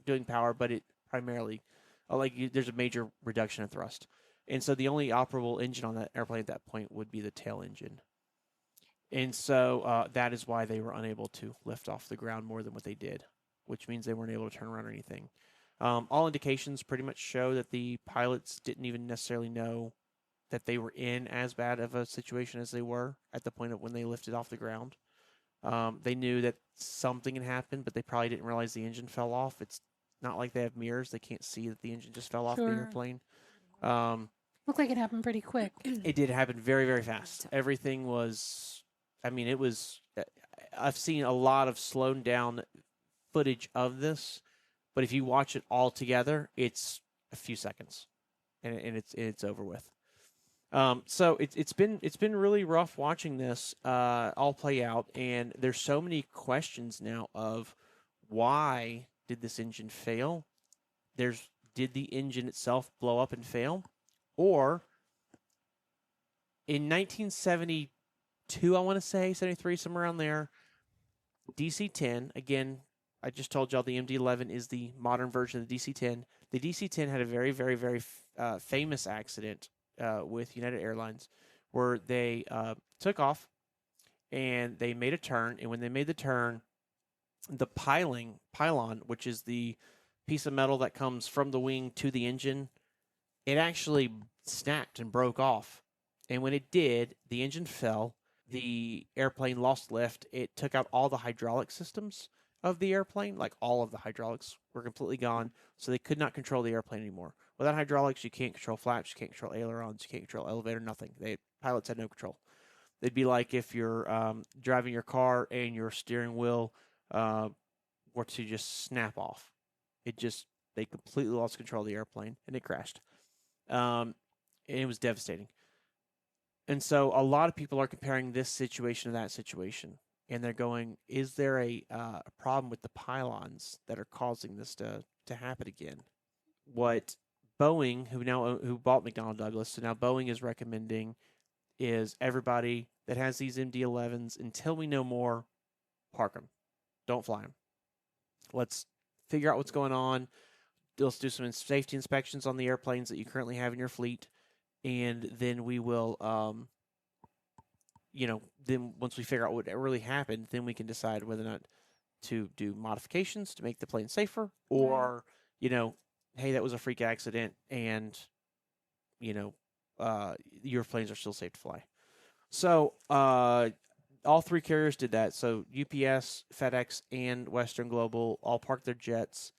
Speaker 2: doing power, but it primarily there's a major reduction in thrust, and so the only operable engine on that airplane at that point would be the tail engine, and so that is why they were unable to lift off the ground more than what they did, which means they weren't able to turn around or anything. All indications pretty much show that the pilots didn't even necessarily know that they were in as bad of a situation as they were at the point of when they lifted off the ground. They knew that something had happened, but they probably didn't realize the engine fell off. It's not like they have mirrors. They can't see that the engine just fell off the airplane.
Speaker 4: Looked like it happened pretty quick.
Speaker 2: It did happen very, very fast. Everything was, it was, I've seen a lot of slowed down footage of this, but if you watch it all together, it's a few seconds, and it's over with. So it's been really rough watching this all play out, and there's so many questions now of why did this engine fail? Did the engine itself blow up and fail? Or in 1972, I want to say 73, somewhere around there, DC-10 again. I just told y'all the MD-11 is the modern version of the DC-10. The DC-10 had a very, very, very famous accident with United Airlines where they took off and they made a turn. And when they made the turn, the pylon, which is the piece of metal that comes from the wing to the engine, it actually snapped and broke off. And when it did, the engine fell. the airplane lost lift, it took out all the hydraulic systems of the airplane. Like all of the hydraulics were completely gone, so they could not control the airplane anymore. Without hydraulics, you can't control flaps, you can't control ailerons, you can't control elevator, nothing. Pilots had no control. It'd be like if you're driving your car and your steering wheel were to just snap off. They completely lost control of the airplane and it crashed. And it was devastating. And so a lot of people are comparing this situation to that situation. And they're going, is there a problem with the pylons that are causing this to happen again? What Boeing, who bought McDonnell Douglas, so now Boeing is recommending is everybody that has these MD-11s, until we know more, park them. Don't fly them. Let's figure out what's going on. Let's do some safety inspections on the airplanes that you currently have in your fleet. And then we will, then once we figure out what really happened, then we can decide whether or not to do modifications to make the plane safer, or, hey, that was a freak accident and, your planes are still safe to fly. So all three carriers did that. So UPS, FedEx, and Western Global all parked their jets.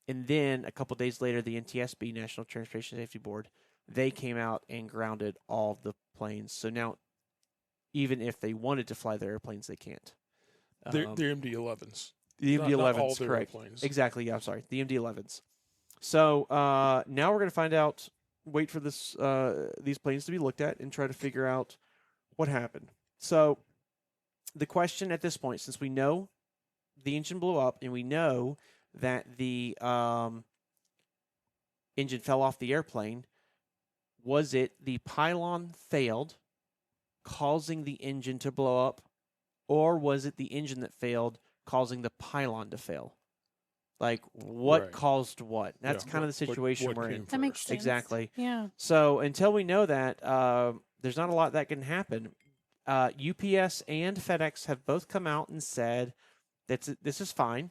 Speaker 2: And then a couple days later, the NTSB, National Transportation Safety Board, they came out and grounded all of the planes. So now, even if they wanted to fly their airplanes, they can't.
Speaker 3: They're MD-11s.
Speaker 2: The
Speaker 3: Not
Speaker 2: MD-11s,
Speaker 3: all their
Speaker 2: correct.
Speaker 3: airplanes.
Speaker 2: Exactly, yeah, I'm sorry. The MD-11s. So now we're going to find out, wait for these planes to be looked at and try to figure out what happened. So the question at this point, since we know the engine blew up and we know that the engine fell off the airplane, was it the pylon failed, causing the engine to blow up, or was it the engine that failed, causing the pylon to fail? Like, what
Speaker 3: Right.
Speaker 2: caused what? That's kind of the situation
Speaker 3: what
Speaker 2: we're
Speaker 3: came
Speaker 2: in.
Speaker 4: That makes
Speaker 3: first?
Speaker 4: sense.
Speaker 2: Exactly.
Speaker 4: Yeah.
Speaker 2: So until we know that, there's not a lot that can happen. UPS and FedEx have both come out and said that this is fine.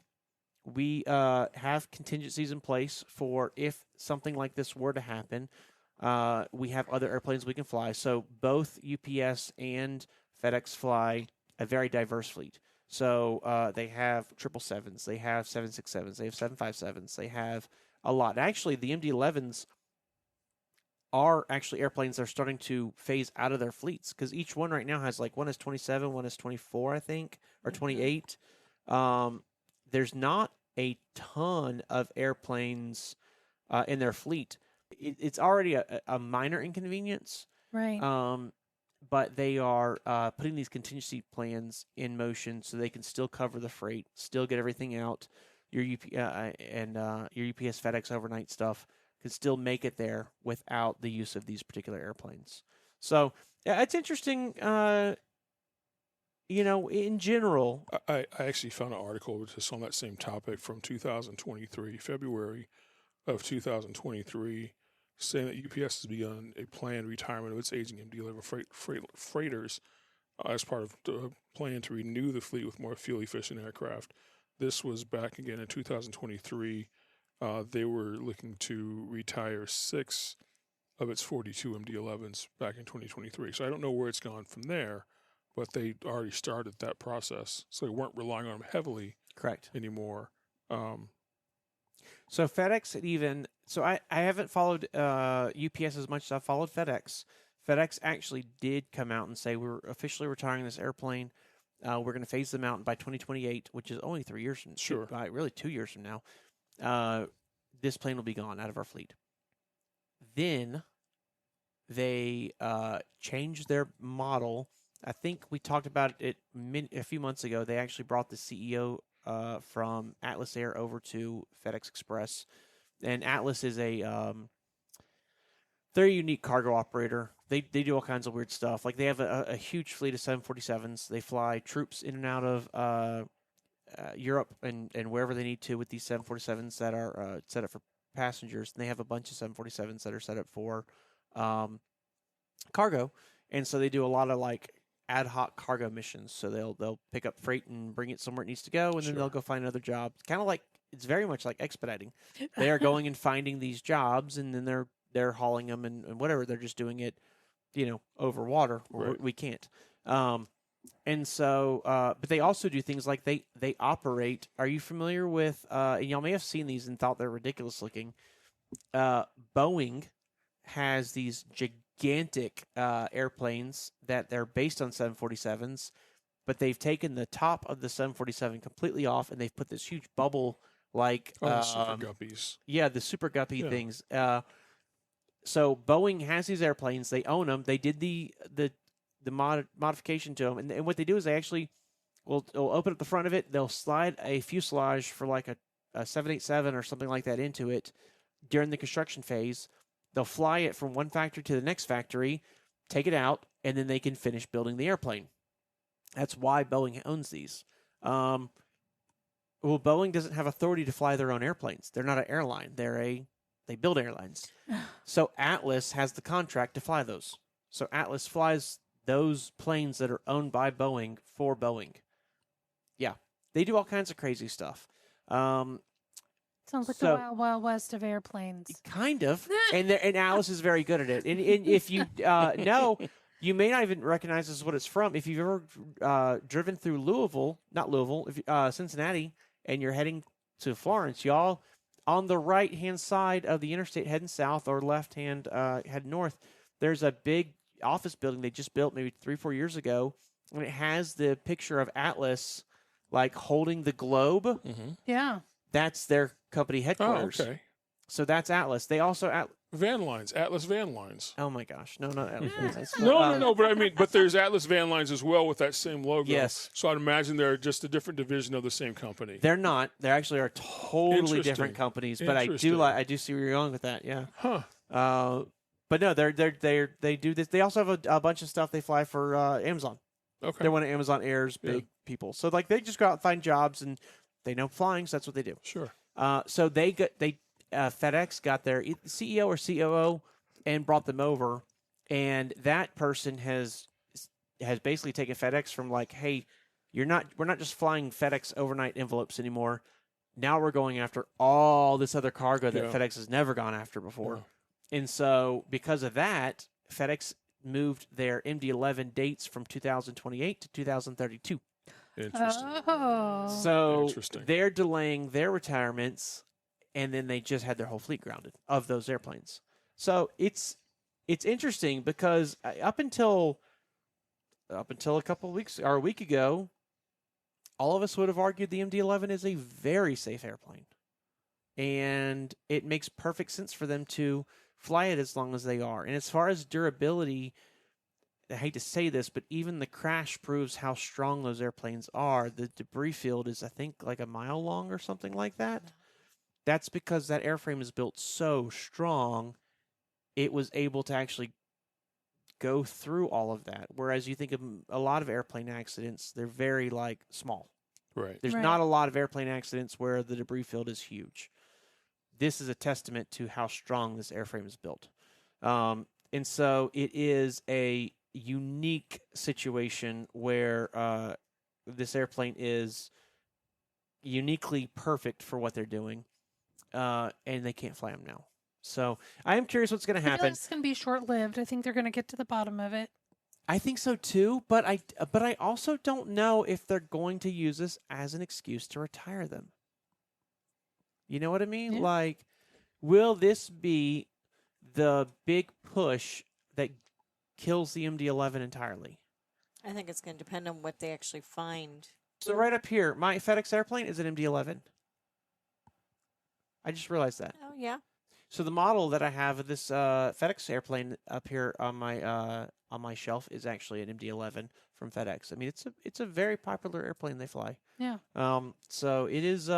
Speaker 2: We have contingencies in place for if something like this were to happen. We have other airplanes we can fly. So both UPS and FedEx fly a very diverse fleet. So they have 777s, they have 767s, they have 757s, they have a lot. Actually, the MD-11s are actually airplanes that are starting to phase out of their fleets, because each one right now has one is 27, one is 24, I think, or 28. There's not a ton of airplanes in their fleet. It's already a minor inconvenience.
Speaker 4: Right.
Speaker 2: But they are putting these contingency plans in motion so they can still cover the freight, still get everything out. Your your UPS, FedEx overnight stuff can still make it there without the use of these particular airplanes. So yeah, it's interesting. In general,
Speaker 3: I actually found an article just on that same topic from 2023, February of 2023, saying that UPS has begun a planned retirement of its aging MD-11 freighters as part of the plan to renew the fleet with more fuel-efficient aircraft. This was back again in 2023. They were looking to retire 6 of its 42 MD-11s back in 2023. So I don't know where it's gone from there, but they already started that process. So they weren't relying on them heavily
Speaker 2: correct.
Speaker 3: anymore.
Speaker 2: So FedEx had even I haven't followed UPS as much as I followed FedEx. FedEx actually did come out and say we're officially retiring this airplane. We're going to phase them out by 2028, which is only 3 years from really 2 years from now. This plane will be gone out of our fleet. Then they changed their model. I think we talked about it a few months ago. They actually brought the CEO from Atlas Air over to FedEx Express. And Atlas is a very unique cargo operator. They do all kinds of weird stuff. Like they have a huge fleet of 747s. They fly troops in and out of Europe and wherever they need to with these 747s that are set up for passengers. And they have a bunch of 747s that are set up for cargo. And so they do a lot of ad hoc cargo missions. So they'll pick up freight and bring it somewhere it needs to go, and then they'll go find another job. Kind of it's very much like expediting. They are going and finding these jobs, and then they're hauling them and whatever. They're just doing it, over water.
Speaker 3: Right.
Speaker 2: We can't. And so, but they also do things like they operate. Are you familiar with? And y'all may have seen these and thought they're ridiculous looking. Boeing has these gigantic airplanes that they're based on 747s, but they've taken the top of the 747 completely off, and they've put this huge bubble like
Speaker 3: the super guppies.
Speaker 2: Yeah, the super guppy
Speaker 3: Yeah.
Speaker 2: things. So Boeing has these airplanes. They own them. They did the modification to them, and what they do is they actually will open up the front of it. They'll slide a fuselage for like a 787 or something like that into it during the construction phase. They'll fly it from one factory to the next factory, take it out, and then they can finish building the airplane. That's why Boeing owns these. Well, Boeing doesn't have authority to fly their own airplanes. They're not an airline. They build airlines. So Atlas has the contract to fly those. So Atlas flies those planes that are owned by Boeing for Boeing. Yeah, they do all kinds of crazy stuff.
Speaker 4: Sounds like the wild, wild west of airplanes.
Speaker 2: Kind of. and Atlas is very good at it. And if you know, you may not even recognize this is what it's from. If you've ever driven through Cincinnati, and you're heading to Florence, y'all, on the right-hand side of the interstate heading south or left-hand heading north, there's a big office building they just built maybe 3-4 years ago, and it has the picture of Atlas like holding the globe.
Speaker 3: Mm-hmm.
Speaker 4: Yeah.
Speaker 2: That's their company headquarters.
Speaker 3: Oh, okay.
Speaker 2: So that's Atlas. They also
Speaker 3: Van Lines, Atlas Van Lines.
Speaker 2: Oh my gosh, no, not Atlas Van Lines.
Speaker 3: No, but I mean, but there's Atlas Van Lines as well with that same logo.
Speaker 2: Yes.
Speaker 3: So I'd imagine they're just a different division of the same company.
Speaker 2: They're not. They actually are totally different companies. But I do see where you're going with that. Yeah.
Speaker 3: Huh.
Speaker 2: But no, they do this. They also have a bunch of stuff they fly for Amazon.
Speaker 3: Okay.
Speaker 2: They're one of Amazon Air's big people. So like they just go out and find jobs, and they know flying, so that's what they do.
Speaker 3: Sure.
Speaker 2: So FedEx got their CEO or COO and brought them over, and that person has basically taken FedEx from like, hey, we're not just flying FedEx overnight envelopes anymore. Now we're going after all this other cargo that FedEx has never gone after before. Yeah. And so because of that, FedEx moved their MD-11 dates from 2028 to 2032.
Speaker 3: Interesting.
Speaker 4: Oh.
Speaker 2: So they're delaying their retirements, and then they just had their whole fleet grounded of those airplanes. So it's interesting because up until a couple of weeks or a week ago, all of us would have argued the MD-11 is a very safe airplane, and it makes perfect sense for them to fly it as long as they are. And as far as durability, I hate to say this, but even the crash proves how strong those airplanes are. The debris field is, I think, like a mile long or something like that. That's because that airframe is built so strong, it was able to actually go through all of that. Whereas you think of a lot of airplane accidents, they're very like small.
Speaker 3: Right.
Speaker 2: There's not a lot of airplane accidents where the debris field is huge. This is a testament to how strong this airframe is built. And so it is a unique situation where this airplane is uniquely perfect for what they're doing, and they can't fly them now. So I am curious what's going to happen.
Speaker 4: It's going to be short-lived. I think they're going to get to the bottom of it.
Speaker 2: I think so too, but I also don't know if they're going to use this as an excuse to retire them. You know what I mean?
Speaker 4: Yeah.
Speaker 2: Like, will this be the big push that kills the MD-11 entirely?
Speaker 5: I think it's going to depend on what they actually find.
Speaker 2: So right up here, my FedEx airplane is an MD-11. I just realized that.
Speaker 5: Oh, yeah.
Speaker 2: So the model that I have of this FedEx airplane up here on my shelf is actually an MD-11 from FedEx. I mean, it's a very popular airplane they fly.
Speaker 4: Yeah.
Speaker 2: So it is.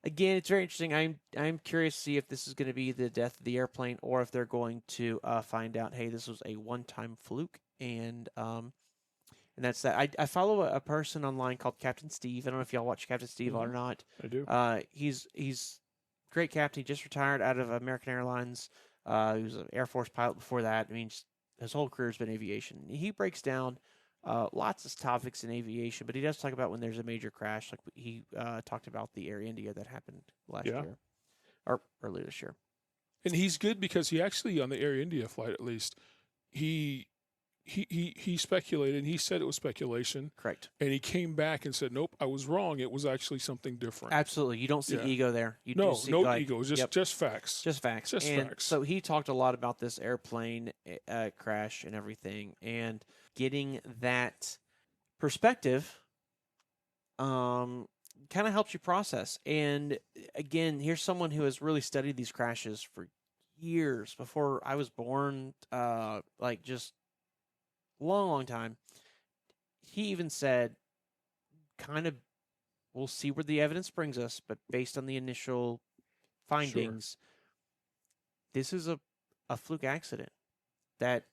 Speaker 2: Again, it's very interesting. I'm curious to see if this is going to be the death of the airplane, or if they're going to find out, hey, this was a one-time fluke, and that's that. I follow a person online called Captain Steve. I don't know if y'all watch Captain Steve or not.
Speaker 3: I do.
Speaker 2: He's great captain. He just retired out of American Airlines. He was an Air Force pilot before that. I mean, his whole career has been aviation. He breaks down lots of topics in aviation, but he does talk about when there's a major crash. Like he talked about the Air India that happened last year, or earlier this year.
Speaker 3: And he's good because he actually, on the Air India flight at least, he he speculated. He said it was speculation,
Speaker 2: Correct.
Speaker 3: and he came back and said, "Nope, I was wrong. It was actually something different."
Speaker 2: Absolutely. You don't see
Speaker 3: Yeah.
Speaker 2: ego there. You
Speaker 3: No,
Speaker 2: do see,
Speaker 3: no
Speaker 2: like,
Speaker 3: ego. Just
Speaker 2: yep,
Speaker 3: just facts.
Speaker 2: just facts.
Speaker 3: Just
Speaker 2: and
Speaker 3: facts.
Speaker 2: so he talked a lot about this airplane crash and everything, and getting that perspective kind of helps you process. And again, here's someone who has really studied these crashes for years before I was born, like just long time. He even said, kind of, we'll see where the evidence brings us, but based on the initial findings, this is a fluke accident that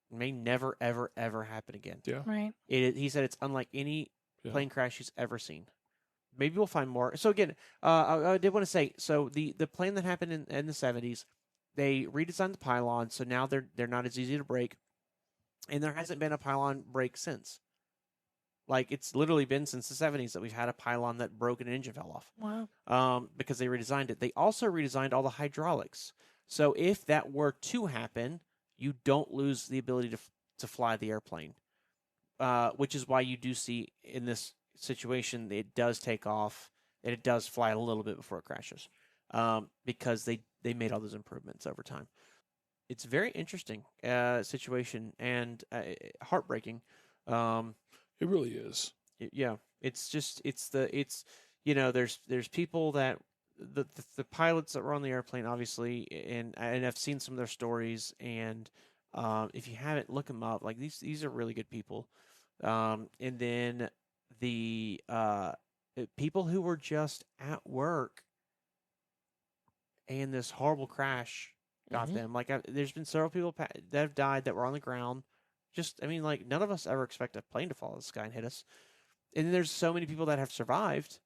Speaker 2: may never, ever, ever happen again.
Speaker 3: Yeah.
Speaker 4: Right.
Speaker 2: He said it's unlike any
Speaker 3: Yeah.
Speaker 2: plane crash he's ever seen. Maybe we'll find more. So again, I did want to say, so the plane that happened in the 70s, they redesigned the pylon, so now they're not as easy to break, and there hasn't been a pylon break since. Like, it's literally been since the 70s that we've had a pylon that broke and an engine fell off.
Speaker 4: Wow.
Speaker 2: Because they redesigned it. They also redesigned all the hydraulics. So if that were to happen, you don't lose the ability to fly the airplane, which is why you do see in this situation it does take off and it does fly a little bit before it crashes, because they made all those improvements over time. It's a very interesting situation and heartbreaking.
Speaker 3: It really is.
Speaker 2: Yeah, it's there's people that the pilots that were on the airplane, obviously, and I've seen some of their stories, and if you haven't, look them up. Like, these are really good people. And then the people who were just at work and this horrible crash got them. Like, there's been several people that have died that were on the ground. Like, none of us ever expect a plane to fall out of the sky and hit us. And then there's so many people that have survived,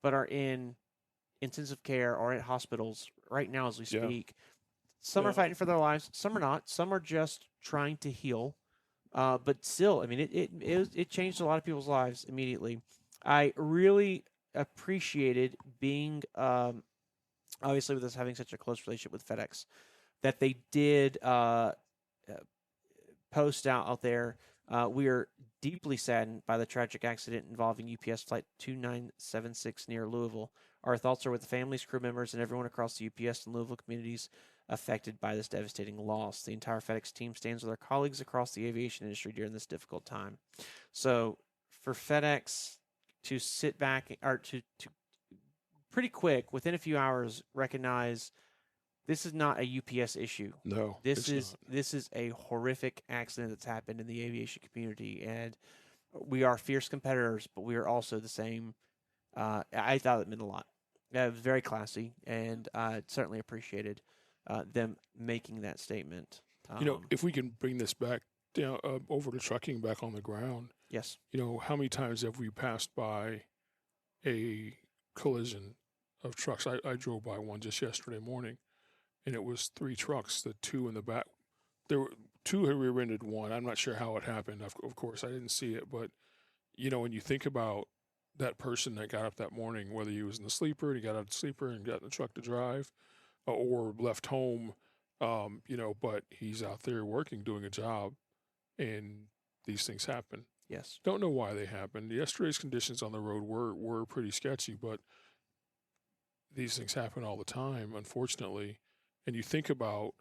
Speaker 2: but are in intensive care or at hospitals right now as we speak.
Speaker 3: Yeah.
Speaker 2: Some are fighting for their lives. Some are not. Some are just trying to heal. But still, it changed a lot of people's lives immediately. I really appreciated being, obviously, with us having such a close relationship with FedEx, that they did post out there. We are deeply saddened by the tragic accident involving UPS Flight 2976 near Louisville. Our thoughts are with the families, crew members, and everyone across the UPS and Louisville communities affected by this devastating loss. The entire FedEx team stands with our colleagues across the aviation industry during this difficult time. So for FedEx to sit back, or to pretty quick, within a few hours, recognize this is not a UPS issue.
Speaker 3: No,
Speaker 2: this is a horrific accident that's happened in the aviation community, and we are fierce competitors, but we are also the same. I thought it meant a lot. It was very classy, and I certainly appreciated them making that statement.
Speaker 3: If we can bring this back down over to trucking, back on the ground.
Speaker 2: Yes.
Speaker 3: How many times have we passed by a collision of trucks? I drove by one just yesterday morning, and it was 3 trucks. The 2 in the back, there were 2 had rear-ended one. I'm not sure how it happened. Of course, I didn't see it, but when you think about that person that got up that morning, whether he was in the sleeper and he got out of the sleeper and got in the truck to drive, or left home, but he's out there working, doing a job, and these things happen.
Speaker 2: Yes.
Speaker 3: Don't know why they happened. Yesterday's conditions on the road were pretty sketchy, but these things happen all the time, unfortunately. And you think about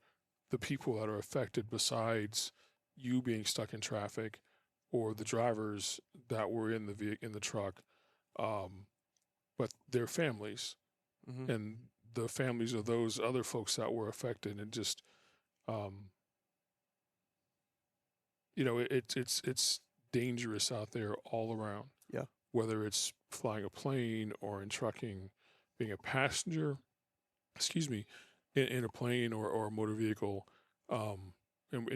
Speaker 3: the people that are affected besides you being stuck in traffic, or the drivers that were in the truck, but their families, and the families of those other folks that were affected, and just, it's dangerous out there all around.
Speaker 2: Yeah.
Speaker 3: Whether it's flying a plane or in trucking, being a passenger, in a plane or a motor vehicle, and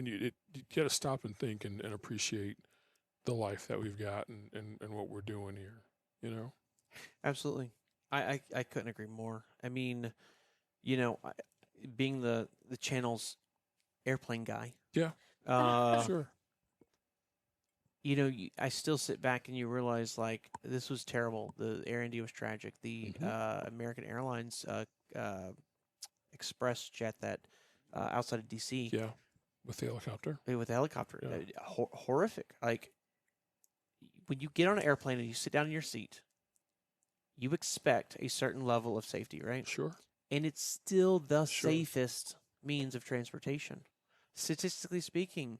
Speaker 3: you got to stop and think and appreciate the life that we've got and what we're doing here.
Speaker 2: Absolutely. I couldn't agree more. Being the channel's airplane guy.
Speaker 3: Yeah. Sure.
Speaker 2: I still sit back and you realize, like, this was terrible. The Air India was tragic. The American Airlines Express jet that outside of D.C.
Speaker 3: With the helicopter?
Speaker 2: With the helicopter.
Speaker 3: Yeah.
Speaker 2: Horrific. Like, when you get on an airplane and you sit down in your seat, you expect a certain level of safety, right?
Speaker 3: Sure.
Speaker 2: And it's still the
Speaker 3: Sure.
Speaker 2: safest means of transportation. Statistically speaking,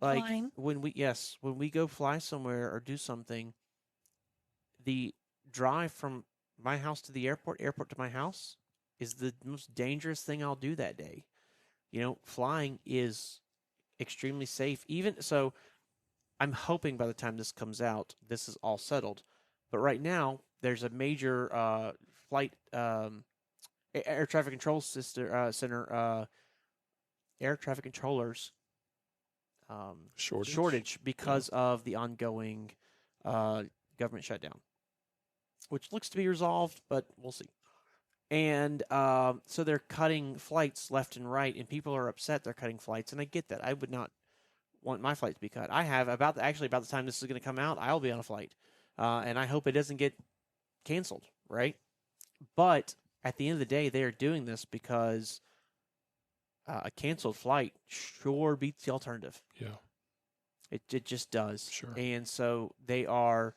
Speaker 2: like
Speaker 4: Flying.
Speaker 2: when we go fly somewhere or do something, the drive from my house to the airport to my house is the most dangerous thing I'll do that day. You know, flying is extremely safe. Even so, I'm hoping by the time this comes out, this is all settled. But right now, there's a major flight air traffic control center air traffic controllers shortage because of the ongoing government shutdown, which looks to be resolved, but we'll see. And so they're cutting flights left and right, and people are upset they're cutting flights, and I get that. I would not want my flight to be cut. I have about the time this is going to come out, I'll be on a flight, and I hope it doesn't get canceled, right? But at the end of the day, they are doing this because a canceled flight sure beats the alternative.
Speaker 3: Yeah.
Speaker 2: It just does.
Speaker 3: Sure.
Speaker 2: And so they are,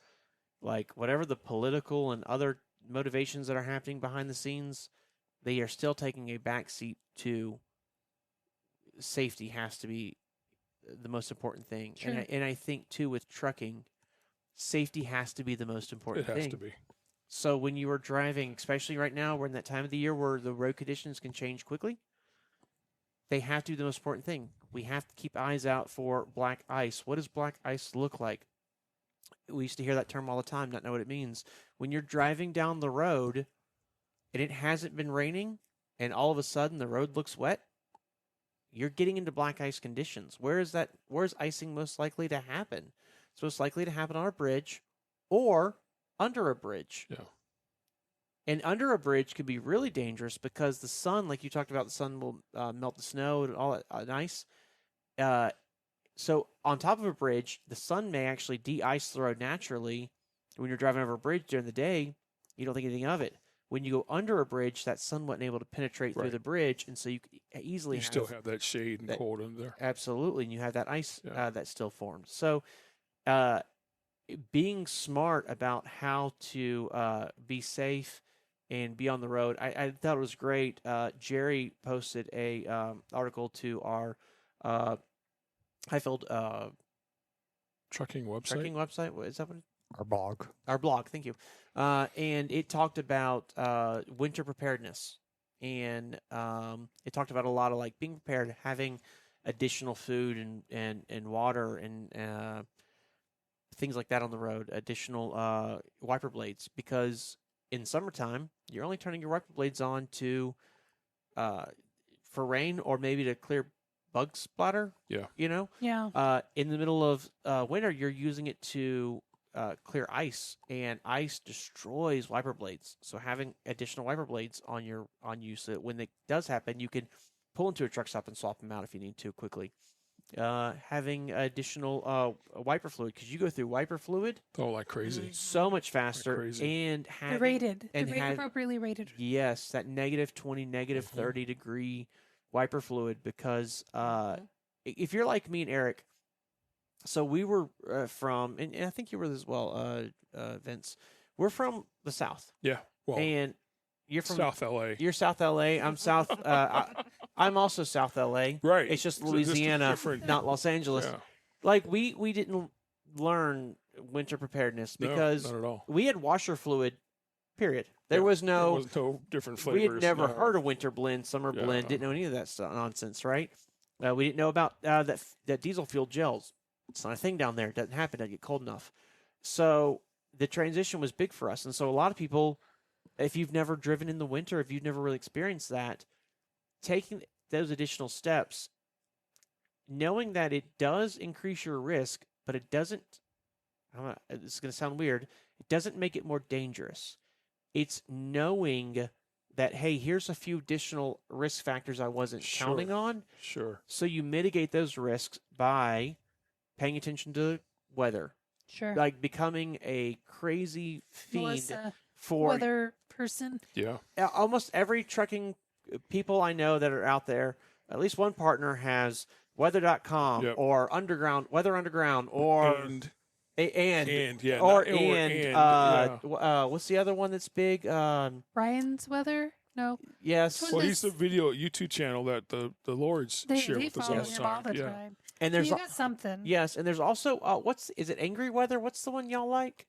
Speaker 2: like, whatever the political and other motivations that are happening behind the scenes, they are still taking a backseat to safety has to be the most important thing.
Speaker 4: Sure.
Speaker 2: And I think, too, with trucking, safety has to be the most important
Speaker 3: It has
Speaker 2: thing.
Speaker 3: to be.
Speaker 2: So when you are driving, especially right now, we're in that time of the year where the road conditions can change quickly, they have to do the most important thing. We have to keep eyes out for black ice. What does black ice look like? We used to hear that term all the time, not know what it means. When you're driving down the road and it hasn't been raining and all of a sudden the road looks wet, you're getting into black ice conditions. Where's icing most likely to happen? It's most likely to happen on a bridge or under a bridge.
Speaker 3: Yeah.
Speaker 2: And under a bridge can be really dangerous because the sun, like you talked about, the sun will melt the snow and all that ice. So on top of a bridge, the sun may actually de-ice the road naturally. When you're driving over a bridge during the day, you don't think anything of it. When you go under a bridge, that sun wasn't able to penetrate through
Speaker 3: Right.
Speaker 2: the bridge, and so you could easily
Speaker 3: You still have that shade and
Speaker 2: that-
Speaker 3: cold under there.
Speaker 2: absolutely, and you have that ice
Speaker 3: Yeah.
Speaker 2: that's still formed. So, being smart about how to be safe and be on the road, I thought it was great. Jerry posted a article to our Hyfield
Speaker 3: Trucking website.
Speaker 2: trekking website. What is that?
Speaker 1: Our blog.
Speaker 2: Our blog. Thank you. And it talked about winter preparedness, and it talked about a lot of like being prepared, having additional food and water and things like that on the road, additional wiper blades, because in summertime you're only turning your wiper blades on to for rain or maybe to clear bug splatter.
Speaker 3: Yeah.
Speaker 2: You know.
Speaker 4: Yeah.
Speaker 2: In the middle of winter, you're using it to clear ice, and ice destroys wiper blades. So having additional wiper blades on you, so that when it does happen, you can pull into a truck stop and swap them out if you need to quickly. Having additional wiper fluid, because you go through wiper fluid
Speaker 3: Oh, like crazy.
Speaker 2: so much faster,
Speaker 3: crazy.
Speaker 2: and
Speaker 4: They're
Speaker 2: having
Speaker 4: rated.
Speaker 2: and
Speaker 4: They're
Speaker 2: had-
Speaker 4: appropriately rated.
Speaker 2: yes, that -20, -30 degree wiper fluid, because if you're like me and Eric, so we were from, and I think you were as well, Vince. We're from the South,
Speaker 3: Yeah. Well,
Speaker 2: and you're from
Speaker 3: South LA.
Speaker 2: You're South LA. I'm South. I'm also South LA.
Speaker 3: Right.
Speaker 2: It's just
Speaker 3: So just
Speaker 2: Louisiana,
Speaker 3: different-
Speaker 2: not Los Angeles.
Speaker 3: Yeah.
Speaker 2: Like we didn't learn winter preparedness because
Speaker 3: no, not at all.
Speaker 2: we had washer fluid. Period. There
Speaker 3: Yeah,
Speaker 2: was no.
Speaker 3: There was no different
Speaker 2: We
Speaker 3: flavors.
Speaker 2: had never
Speaker 3: no.
Speaker 2: heard of winter blend, summer
Speaker 3: Yeah,
Speaker 2: blend.
Speaker 3: no.
Speaker 2: Didn't know any of that stuff, nonsense, right? We didn't know about that diesel fuel gels. It's not a thing down there. It doesn't happen. It doesn't get cold enough. So the transition was big for us, and so a lot of people, if you've never driven in the winter, if you've never really experienced that, taking those additional steps, knowing that it does increase your risk, but it doesn't. It's going to sound weird. It doesn't make it more dangerous. It's knowing that, hey, here's a few additional risk factors I wasn't counting
Speaker 3: Sure.
Speaker 2: on.
Speaker 3: Sure.
Speaker 2: So you mitigate those risks by paying attention to weather,
Speaker 4: Sure.
Speaker 2: like becoming a crazy fiend
Speaker 4: Melissa,
Speaker 2: for
Speaker 4: weather person.
Speaker 3: Yeah.
Speaker 2: almost every trucking people I know that are out there. at least one partner has weather.com
Speaker 3: Yep.
Speaker 2: or Weather Underground or
Speaker 3: And
Speaker 2: what's the other one that's big?
Speaker 4: Brian's Weather? No.
Speaker 2: Yes.
Speaker 4: Which
Speaker 3: well,
Speaker 4: one
Speaker 3: he's the video YouTube channel that the Lords share
Speaker 4: They
Speaker 3: with us
Speaker 4: follow
Speaker 3: all the
Speaker 4: him all
Speaker 3: time.
Speaker 4: the
Speaker 3: Yeah.
Speaker 4: time.
Speaker 2: And
Speaker 4: So
Speaker 2: there's
Speaker 4: you got something.
Speaker 2: yes, and there's also is it Angry Weather? What's the one y'all like?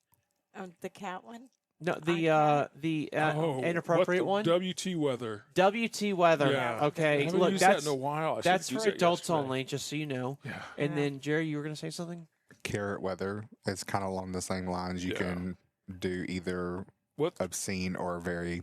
Speaker 5: The cat one.
Speaker 2: No, the
Speaker 3: Oh,
Speaker 2: inappropriate
Speaker 3: what
Speaker 2: one.
Speaker 3: WT Weather.
Speaker 2: WT Weather.
Speaker 3: Yeah.
Speaker 2: Okay,
Speaker 3: I haven't
Speaker 2: look,
Speaker 3: used that in a while. I should
Speaker 2: that's
Speaker 3: use
Speaker 2: for
Speaker 3: that
Speaker 2: adults
Speaker 3: yesterday.
Speaker 2: only, just so you know.
Speaker 3: Yeah.
Speaker 2: And
Speaker 5: Yeah.
Speaker 2: then Jerry, you were going to say something?
Speaker 6: Carrot weather. It's kind of along the same lines. You
Speaker 3: Yeah.
Speaker 6: can do either
Speaker 3: What
Speaker 6: obscene or very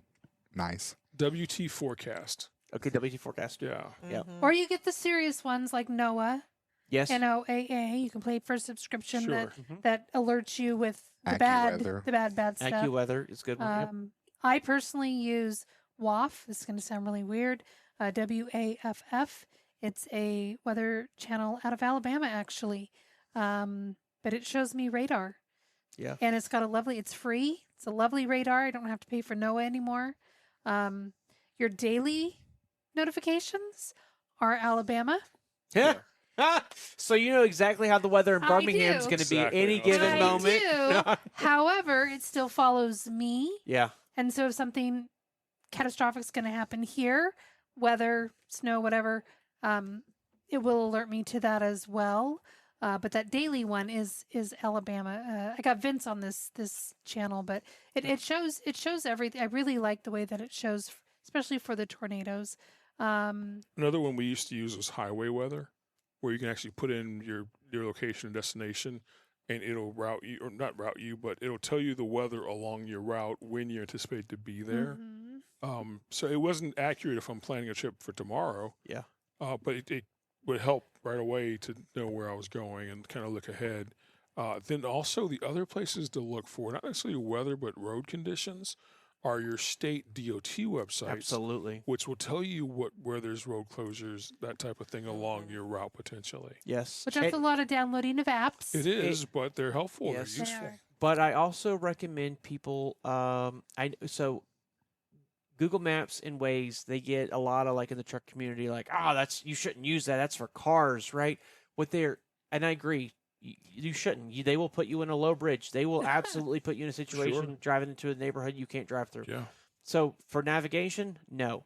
Speaker 6: nice.
Speaker 3: WT Forecast.
Speaker 2: Okay, WT forecast.
Speaker 3: Yeah.
Speaker 2: Yep.
Speaker 5: Mhm.
Speaker 4: Or you get the serious ones like NOAA,
Speaker 2: Yes.
Speaker 4: NOAA. You can pay for a subscription
Speaker 3: Sure.
Speaker 4: that alerts you with the
Speaker 6: AccuWeather.
Speaker 4: bad stuff.
Speaker 2: AccuWeather is a good one. Yep.
Speaker 4: I personally use WAFF. This is going to sound really weird. WAFF. It's a weather channel out of Alabama, actually. But it shows me radar.
Speaker 2: Yeah.
Speaker 4: And it's got it's free. It's a lovely radar. I don't have to pay for NOAA anymore. Your daily notifications are Alabama.
Speaker 2: Yeah. So you know exactly how the weather in
Speaker 4: I
Speaker 2: Birmingham is
Speaker 4: do.
Speaker 2: going to be
Speaker 3: Exactly.
Speaker 2: any given
Speaker 4: I
Speaker 2: moment.
Speaker 4: do. However, it still follows me.
Speaker 2: Yeah.
Speaker 4: And so if something catastrophic is going to happen here, weather, snow, whatever, it will alert me to that as well. But that daily one is Alabama. I got Vince on this channel, but it shows everything. I really like the way that it shows, especially for the tornadoes.
Speaker 3: Another one we used to use was highway weather, where you can actually put in your location and destination, and it'll route you, or not route you, but it'll tell you the weather along your route when you anticipate to be there.
Speaker 4: Mhm.
Speaker 3: So it wasn't accurate if I'm planning a trip for tomorrow.
Speaker 2: Yeah.
Speaker 3: But it would help right away to know where I was going and kind of look ahead. Then also the other places to look for, not necessarily weather, but road conditions, are your state DOT websites.
Speaker 2: Absolutely.
Speaker 3: Which will tell you where there's road closures, that type of thing along your route potentially.
Speaker 2: Yes.
Speaker 4: Which that's a lot of downloading of apps.
Speaker 3: It is, but they're helpful.
Speaker 2: Yes.
Speaker 3: They're
Speaker 4: They
Speaker 3: useful.
Speaker 4: are.
Speaker 2: But I also recommend people. So Google Maps and Waze, they get a lot of in the truck community, you shouldn't use that. That's for cars, right? And I agree. You shouldn't. They will put you in a low bridge. They will absolutely put you in a situation
Speaker 3: Sure.
Speaker 2: driving into a neighborhood you can't drive through.
Speaker 3: Yeah.
Speaker 2: So for navigation, no.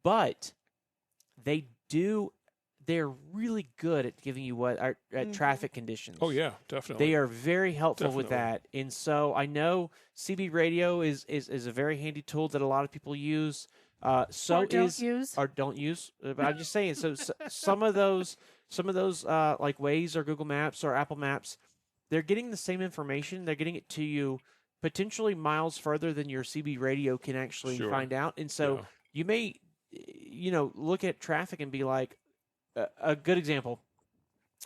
Speaker 2: But they're really good at giving you traffic conditions.
Speaker 3: Oh yeah, definitely.
Speaker 2: They are very helpful with
Speaker 3: Definitely.
Speaker 2: that. And so I know CB radio is a very handy tool that a lot of people use.
Speaker 4: Or don't use.
Speaker 2: Or don't use. But I'm just saying. So some of those like Waze or Google Maps or Apple Maps, they're getting the same information. They're getting it to you potentially miles further than your CB radio can actually
Speaker 3: Sure.
Speaker 2: find out. And so
Speaker 3: Yeah.
Speaker 2: you may, look at traffic and be like, a good example,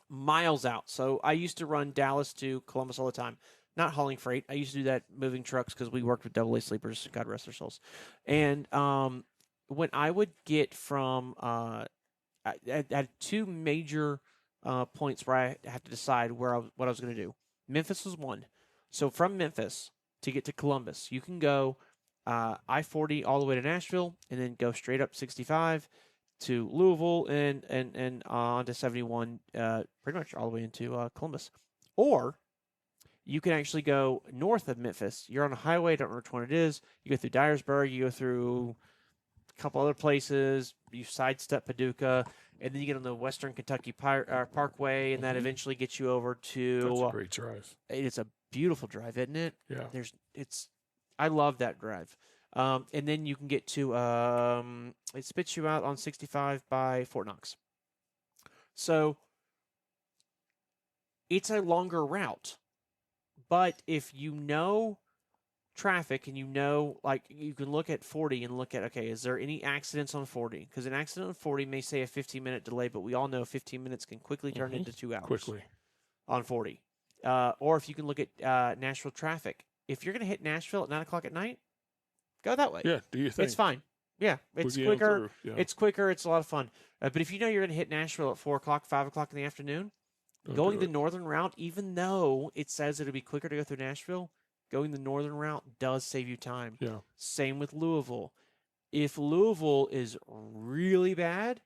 Speaker 2: miles out. So I used to run Dallas to Columbus all the time, not hauling freight. I used to do that moving trucks because we worked with AA sleepers, God rest their souls. And when I would get from, I had two major points where I had to decide what I was going to do. Memphis was one. So from Memphis to get to Columbus, you can go I-40 all the way to Nashville and then go straight up 65 to Louisville and on to 71 pretty much all the way into Columbus. Or you can actually go north of Memphis. You're on a highway, don't know which one it is. You go through Dyersburg, you go through a couple other places, you sidestep Paducah, and then you get on the Western Kentucky Parkway, and that eventually gets you over to...
Speaker 3: That's a great drive.
Speaker 2: It's a beautiful drive, isn't it?
Speaker 3: Yeah.
Speaker 2: I love that drive. And then you can get to, it spits you out on 65 by Fort Knox. So it's a longer route. But if you know traffic and you can look at 40 and look at, okay, is there any accidents on 40? Because an accident on 40 may say a 15-minute delay, but we all know 15 minutes can quickly turn into 2 hours.
Speaker 3: Quickly.
Speaker 2: On 40. Or if you can look at Nashville traffic. If you're going to hit Nashville at 9 o'clock at night, go that way.
Speaker 3: Yeah, do your thing.
Speaker 2: It's fine. Yeah, it's
Speaker 3: We'll get 'em
Speaker 2: quicker.
Speaker 3: through, yeah.
Speaker 2: It's quicker. It's a lot of fun. But if you know you're going to hit Nashville at 4 o'clock, 5 o'clock in the afternoon,
Speaker 3: Don't
Speaker 2: going
Speaker 3: do
Speaker 2: the
Speaker 3: it.
Speaker 2: northern route, even though it says it'll be quicker to go through Nashville, going the northern route does save you time.
Speaker 3: Yeah.
Speaker 2: Same with Louisville. If Louisville is really bad,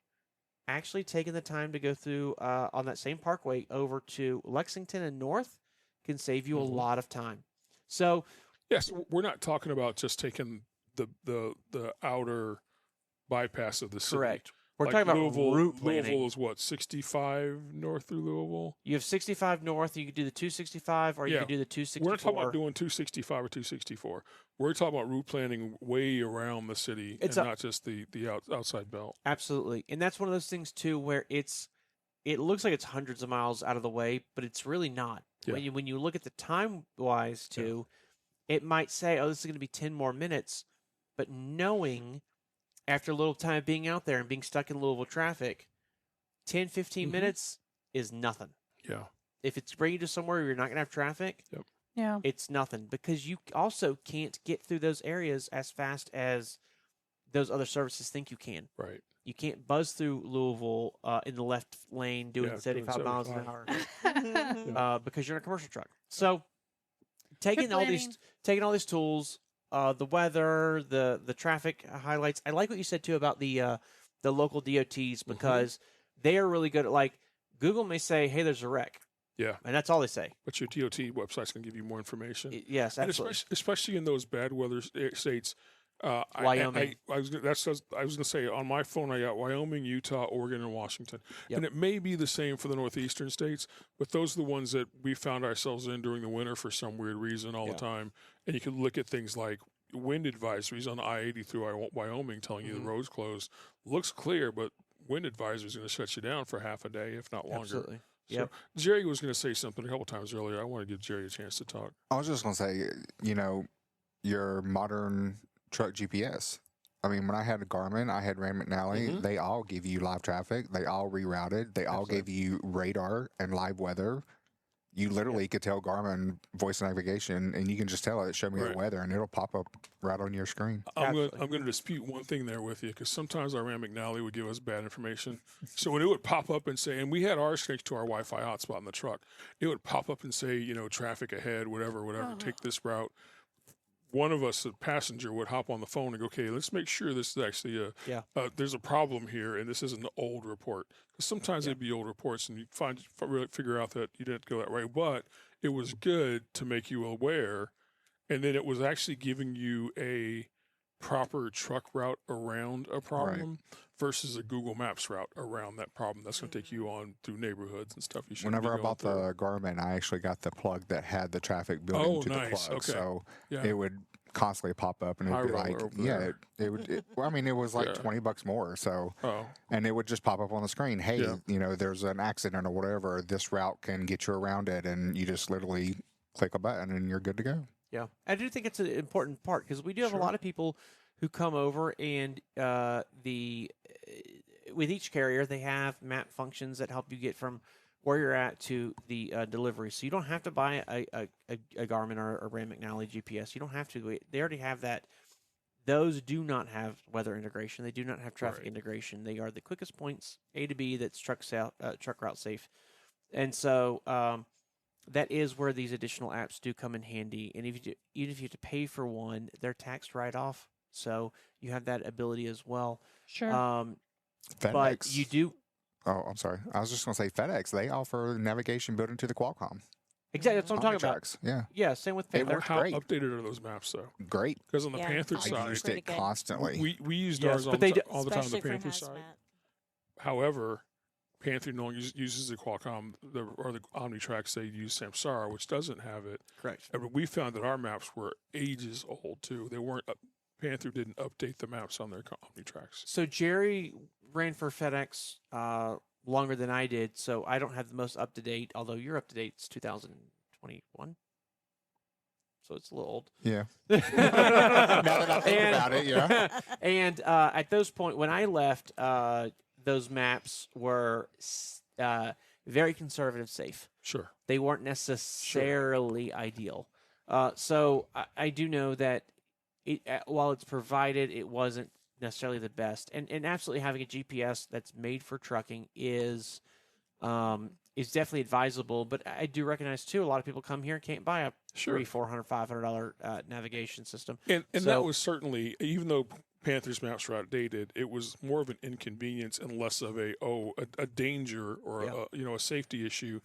Speaker 2: actually taking the time to go through on that same parkway over to Lexington and North can save you a lot of time. So,
Speaker 3: yes, we're not talking about just taking the outer bypass of the city.
Speaker 2: correct. We're
Speaker 3: Like
Speaker 2: talking about
Speaker 3: Louisville,
Speaker 2: route planning.
Speaker 3: Louisville is what, 65 north through Louisville?
Speaker 2: You have 65 north. You could do the 265, or you
Speaker 3: Yeah.
Speaker 2: could do the
Speaker 3: We're
Speaker 2: 264.
Speaker 3: not talking about doing 265 or 264. We're talking about route planning way around the city
Speaker 2: It's
Speaker 3: and not just the outside belt.
Speaker 2: Absolutely, and that's one of those things too, where it looks like it's hundreds of miles out of the way, but it's really not.
Speaker 3: Yeah.
Speaker 2: When you look at the time wise too, it might say, "Oh, this is going to be 10 more minutes," but knowing after a little time being out there and being stuck in Louisville traffic, 10, 15 minutes is nothing.
Speaker 3: Yeah.
Speaker 2: If it's bringing you to somewhere where you're not going to have traffic,
Speaker 4: Yeah.
Speaker 2: it's nothing, because you also can't get through those areas as fast as those other services think you can.
Speaker 3: Right.
Speaker 2: You can't buzz through Louisville in the left lane doing
Speaker 3: Yeah,
Speaker 2: 75 miles an
Speaker 3: 75.
Speaker 2: hour because you're in a commercial truck. So taking
Speaker 4: Good
Speaker 2: all
Speaker 4: planning.
Speaker 2: these tools, the weather, the traffic highlights. I like what you said too about the local DOTs, because they are really good at, like, Google may say, "Hey, there's a wreck."
Speaker 3: Yeah.
Speaker 2: And that's all they say.
Speaker 3: But your DOT website's going to give you more information.
Speaker 2: Yes,
Speaker 3: And
Speaker 2: absolutely.
Speaker 3: especially in those bad weather states.
Speaker 2: Wyoming.
Speaker 3: I was going to say, on my phone I got Wyoming, Utah, Oregon, and Washington,
Speaker 2: Yep.
Speaker 3: and it may be the same for the northeastern states, but those are the ones that we found ourselves in during the winter for some weird reason all the time. And you can look at things like wind advisories on I-80 through Wyoming telling you the road's closed. Looks clear, but wind advisory is going to shut you down for half a day, if not longer.
Speaker 2: Absolutely.
Speaker 3: So
Speaker 2: Yep.
Speaker 3: Jerry was going to say something a couple times earlier. I want to give Jerry a chance to talk.
Speaker 6: I was just going to say, your modern truck GPS. I mean, when I had a Garmin, I had Rand McNally. They all give you live traffic. They all rerouted. They all gave you radar and live weather. You literally could tell Garmin voice navigation, and you can just tell it, show me the weather, and it'll pop up right on your screen.
Speaker 3: I'm going to dispute one thing there with you, because sometimes our Rand McNally would give us bad information. So when it would pop up and say, and we had ours next to our Wi-Fi hotspot in the truck, it would pop up and say, traffic ahead, whatever, take this route. One of us, a passenger, would hop on the phone and go, "Okay, let's make sure this is actually there's a problem here, and this isn't an old report." Because sometimes they'd be old reports, and you figure out that you didn't go that way. But it was good to make you aware, and then it was actually giving you a proper truck route around a problem versus a Google Maps route around that problem. That's going to take you on through neighborhoods and stuff.
Speaker 6: Whenever I bought the Garmin, I actually got the plug that had the traffic built into the plug.
Speaker 3: Okay.
Speaker 6: So it would constantly pop up, and it'd be like, it would. It was like $20 more. So, and it would just pop up on the screen. Hey, there's an accident or whatever. This route can get you around it, and you just literally click a button, and you're good to go.
Speaker 2: Yeah, I do think it's an important part, because we do have a lot of people who come over, and with each carrier they have map functions that help you get from where you're at to the delivery. So you don't have to buy a Garmin or a Rand McNally GPS. You don't have to. They already have that. Those do not have weather integration. They do not have traffic integration. They are the quickest points, A to B, that's truck route safe. And so that is where these additional apps do come in handy. And even if you have to pay for one, they're taxed right off. So you have that ability as well.
Speaker 4: Sure.
Speaker 6: FedEx.
Speaker 2: But you do.
Speaker 6: Oh, I'm sorry. I was just going to say FedEx. They offer navigation built into the Qualcomm.
Speaker 2: Exactly. That's what I'm talking
Speaker 6: Omnitracks,
Speaker 2: about. Yeah. Same with Panther.
Speaker 3: How
Speaker 6: great.
Speaker 3: updated are those maps, though?
Speaker 6: Great.
Speaker 3: Because on the Panther
Speaker 6: I
Speaker 3: side,
Speaker 6: used
Speaker 5: Pretty
Speaker 6: it
Speaker 5: good.
Speaker 6: constantly.
Speaker 3: we used
Speaker 2: Yes,
Speaker 3: ours
Speaker 2: but
Speaker 3: all the time on the
Speaker 5: Especially for
Speaker 3: Panther side.
Speaker 5: hazmat.
Speaker 3: However, Panther no longer uses the Qualcomm or the Omnitracks. They use Samsara, which doesn't have it.
Speaker 2: Correct.
Speaker 3: And we found that our maps were ages old too. They weren't. Panther didn't update the maps on their Omnitracks.
Speaker 2: So Jerry ran for FedEx longer than I did, so I don't have the most up to date. Although you're up to date, it's 2021, so it's a little old.
Speaker 6: Yeah. Now that I think about it, yeah.
Speaker 2: And at those point, when I left, those maps were very conservative safe.
Speaker 3: Sure.
Speaker 2: They weren't necessarily ideal. So I do know that while it's provided, it wasn't necessarily the best. And absolutely having a GPS that's made for trucking is definitely advisable. But I do recognize too, a lot of people come here and can't buy a $300, $400, $500 navigation system.
Speaker 3: And that was certainly, even though Panthers maps were outdated, it was more of an inconvenience and less of a danger or a safety issue.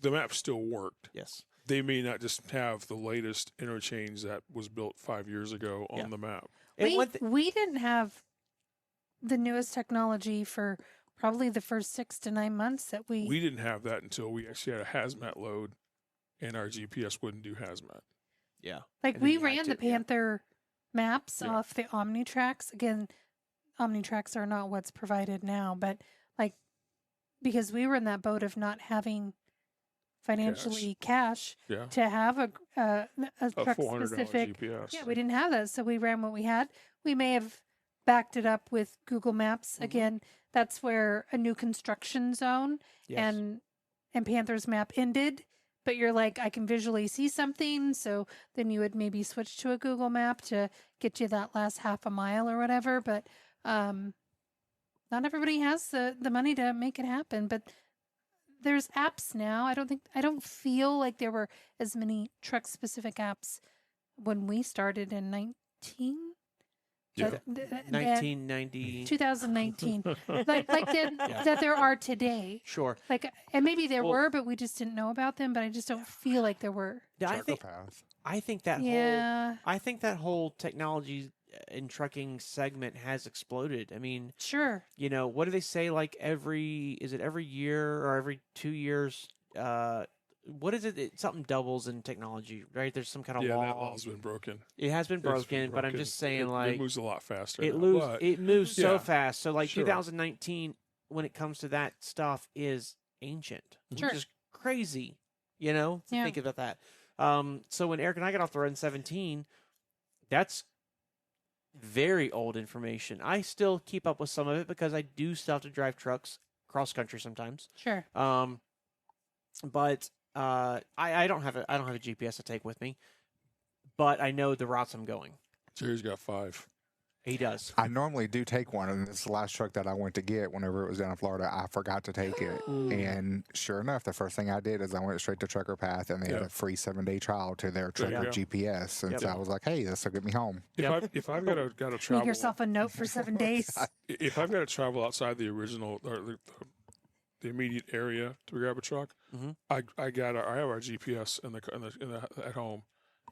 Speaker 3: The map still worked.
Speaker 2: Yes.
Speaker 3: They may not just have the latest interchange that was built 5 years ago on the map.
Speaker 4: We didn't have the newest technology for probably the first 6 to 9 months that we
Speaker 3: didn't have that until we actually had a hazmat load, and our GPS wouldn't do hazmat.
Speaker 2: Yeah.
Speaker 4: like we ran the Panther maps off the OmniTracks. Again, OmniTracks are not what's provided now, but like because we were in that boat of not having financially cash to have a truck
Speaker 3: $400
Speaker 4: specific
Speaker 3: GPS.
Speaker 4: Yeah, we didn't have that, so we ran what we had. We may have backed it up with Google Maps. Again, that's where a new construction zone and Panther's map ended. But you're like, I can visually see something, so then you would maybe switch to a Google Map to get you that last half a mile or whatever. But not everybody has the money to make it happen. But there's apps now. I don't feel like there were as many truck specific apps when we started in
Speaker 2: 1990.
Speaker 4: 2019. that there are today.
Speaker 2: Sure.
Speaker 4: Like, and maybe there were, but we just didn't know about them. But I just don't feel like there were.
Speaker 2: I think that whole technology in trucking segment has exploded. I mean,
Speaker 4: sure.
Speaker 2: You know, what do they say? Like every year or every 2 years? What is it? Something doubles in technology, right? There's some kind of law.
Speaker 3: Yeah, that law's been broken.
Speaker 2: It has been broken, but I'm just saying,
Speaker 3: it moves a lot faster.
Speaker 2: It moves so fast. So, like 2019, when it comes to that stuff, is ancient, which is crazy. You know, think about that. So when Eric and I got off the road in 17, that's very old information. I still keep up with some of it because I do still have to drive trucks cross country sometimes.
Speaker 4: Sure.
Speaker 2: But I don't have a GPS to take with me, but I know the routes I'm going.
Speaker 3: Jerry's got 5.
Speaker 2: He does.
Speaker 6: I normally do take one, and this last truck that I went to get whenever it was down in Florida, I forgot to take it. And sure enough, the first thing I did is I went straight to Trucker Path, and they had a free 7-day trial to their truck with GPS. And so I was like, hey, this will get me home.
Speaker 3: If I've got to travel,
Speaker 4: make yourself a note for 7 days.
Speaker 3: If I've got to travel outside the original or the immediate area to grab a truck, I have our GPS at home.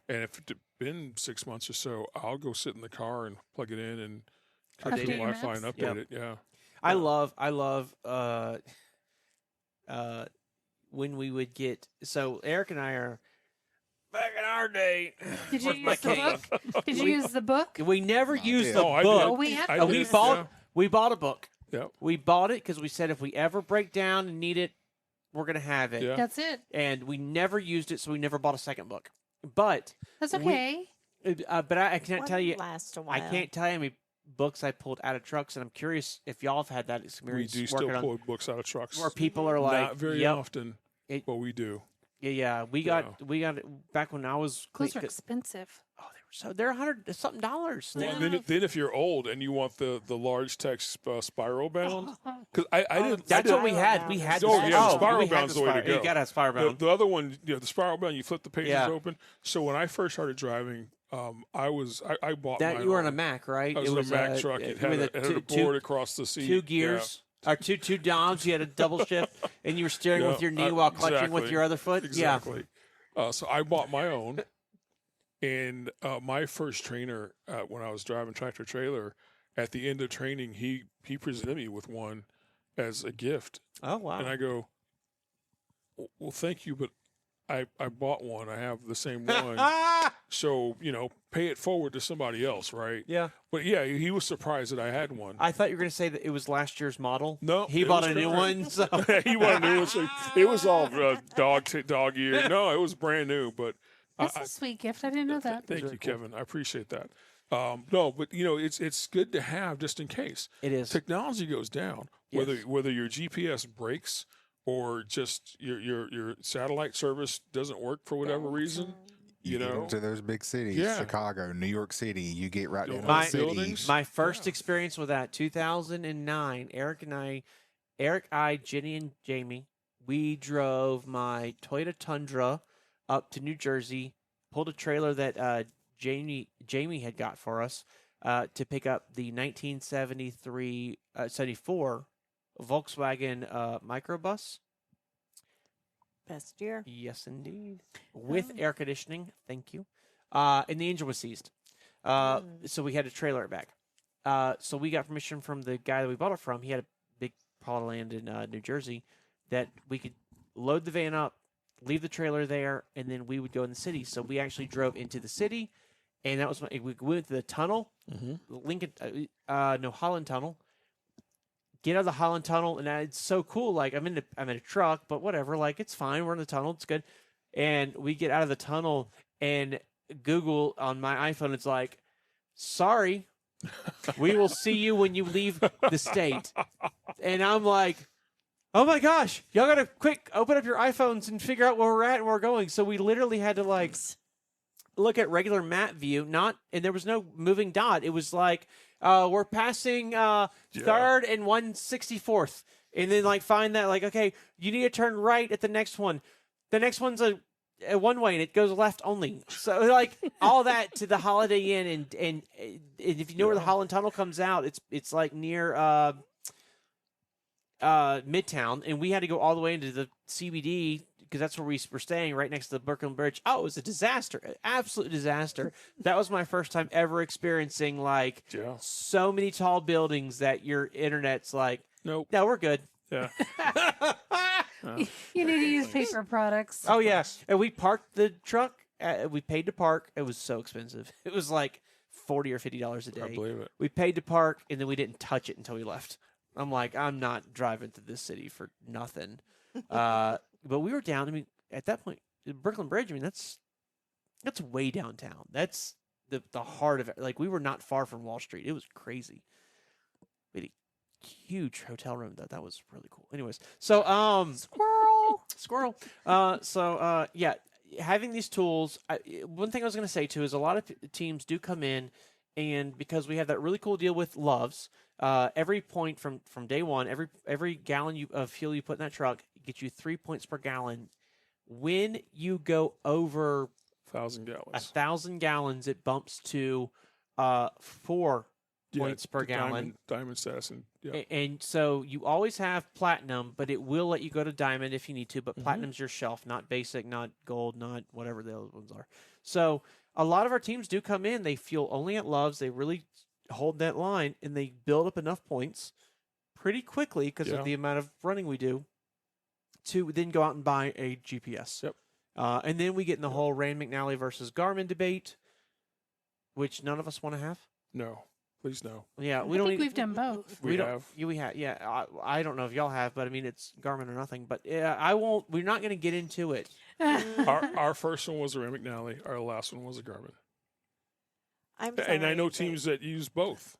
Speaker 3: And if it's been 6 months or so, I'll go sit in the car and plug it in and connect to the Wi-Fi and update it. Yeah,
Speaker 2: I love when we would get. So Eric and I are back in our day.
Speaker 4: Did you use the book? Did you use the book?
Speaker 2: We never used the book.
Speaker 4: Oh, we had.
Speaker 2: We bought a book.
Speaker 3: Yeah,
Speaker 2: we bought it because we said if we ever break down and need it, we're gonna have it.
Speaker 3: Yeah.
Speaker 4: That's it.
Speaker 2: And we never used it, so we never bought a second book. But
Speaker 4: that's okay.
Speaker 2: But I can't tell you.
Speaker 5: Last a while.
Speaker 2: I can't tell you how many books I pulled out of trucks, and I'm curious if y'all have had that experience.
Speaker 3: We do still pull books out of trucks.
Speaker 2: Where people are like,
Speaker 3: not very often, but we do.
Speaker 2: Yeah. We got it back when I was.
Speaker 4: Those are expensive.
Speaker 2: Oh, they're $100 something.
Speaker 3: Well, then if you're old and you want the large text spiral bound, because I didn't.
Speaker 2: That's what we had. We had.
Speaker 3: The spiral bound's the way to go.
Speaker 2: You got to have spiral bound.
Speaker 3: The other one, the spiral bound, you flip the pages open. So when I first started driving, I bought
Speaker 2: that. You were in a Mack, right?
Speaker 3: It was a Mack truck. It had a board across the seat.
Speaker 2: 2 gears. Or two DOMs. You had a double shift, and you were steering with your knee while clutching with your other foot.
Speaker 3: Exactly. So I bought my own. And my first trainer, when I was driving tractor trailer, at the end of training, he presented me with one as a gift.
Speaker 2: Oh, wow.
Speaker 3: And I go, well, thank you, but I bought one. I have the same one. So, pay it forward to somebody else, right?
Speaker 2: Yeah.
Speaker 3: But, yeah, he was surprised that I had one.
Speaker 2: I thought you were going to say that it was last year's model.
Speaker 3: No.
Speaker 2: He bought a new one. So.
Speaker 3: He bought a new one. So it was all dog ear. No, it was brand new, but.
Speaker 4: That's a sweet gift. I didn't know that.
Speaker 3: Thank you, Kevin. I appreciate that. No, but it's good to have just in case.
Speaker 2: It is.
Speaker 3: Technology goes down.
Speaker 2: Yes.
Speaker 3: Whether your GPS breaks or just your satellite service doesn't work for whatever reason.
Speaker 6: You get into those big cities, Chicago, New York City. You get right into the cities.
Speaker 2: My first experience with that, 2009. Eric, Jenny, and Jamie. We drove my Toyota Tundra up to New Jersey, pulled a trailer that Jamie had got for us, to pick up the 74 Volkswagen microbus.
Speaker 5: Best year.
Speaker 2: Yes, indeed. With air conditioning. Thank you. And the engine was seized. So we had to trailer it back. So we got permission from the guy that we bought it from. He had a big plot of land in New Jersey that we could load the van up, leave the trailer there, and then we would go in the city. So we actually drove into the city, and that was we went to the tunnel, Holland Tunnel. Get out of the Holland Tunnel, and it's so cool. Like I'm in a truck, but whatever. Like it's fine. We're in the tunnel. It's good. And we get out of the tunnel, and Google on my iPhone, it's like, sorry, we will see you when you leave the state. And I'm like, oh my gosh, y'all gotta quick open up your iPhones and figure out where we're at and where we're going. So we literally had to like look at regular map view, and there was no moving dot. It was like, we're passing 3rd and 164th, and then like find that like, okay, you need to turn right at the next one. The next one's a one way, and it goes left only. So like all that to the Holiday Inn, and if you know where the Holland Tunnel comes out, it's like near Midtown, and we had to go all the way into the CBD because that's where we were staying, right next to the Brooklyn Bridge. Oh, it was a disaster, an absolute disaster. That was my first time ever experiencing like so many tall buildings that your internet's like, nope, no, we're good.
Speaker 3: Yeah.
Speaker 4: You need to use paper products.
Speaker 2: Oh, yes. And we parked the truck. We paid to park. It was so expensive. It was like $40 or $50 a day.
Speaker 3: I believe it.
Speaker 2: We paid to park, and then we didn't touch it until we left. I'm like, I'm not driving to this city for nothing. But we were down. I mean, at that point, Brooklyn Bridge, I mean, that's way downtown. That's the heart of it. Like, we were not far from Wall Street. It was crazy. We had a huge hotel room, though. That was really cool. Anyways, so, Squirrel. Yeah, having these tools, one thing I was going to say, too, is a lot of teams do come in, and because we have that really cool deal with Loves, every point from day one, every gallon of fuel you put in that truck gets you 3 points per gallon. When you go over
Speaker 3: 1,000
Speaker 2: gallons, it bumps to 4 points per gallon.
Speaker 3: Diamond status.
Speaker 2: And so you always have platinum, but it will let you go to diamond if you need to. But platinum's your shelf, not basic, not gold, not whatever the other ones are. So a lot of our teams do come in. They fuel only at Loves. They really hold that line, and they build up enough points pretty quickly because of the amount of running we do to then go out and buy a GPS.
Speaker 3: Yep.
Speaker 2: And then we get in the whole Rand McNally versus Garmin debate, which none of us want to have.
Speaker 3: No. Please no.
Speaker 2: Yeah,
Speaker 4: I think we've done both.
Speaker 3: We have.
Speaker 2: We have. Yeah, I don't know if y'all have, but I mean, it's Garmin or nothing. But I won't. We're not going to get into it.
Speaker 3: Our first one was a Rand McNally. Our last one was a Garmin. And I know teams that use both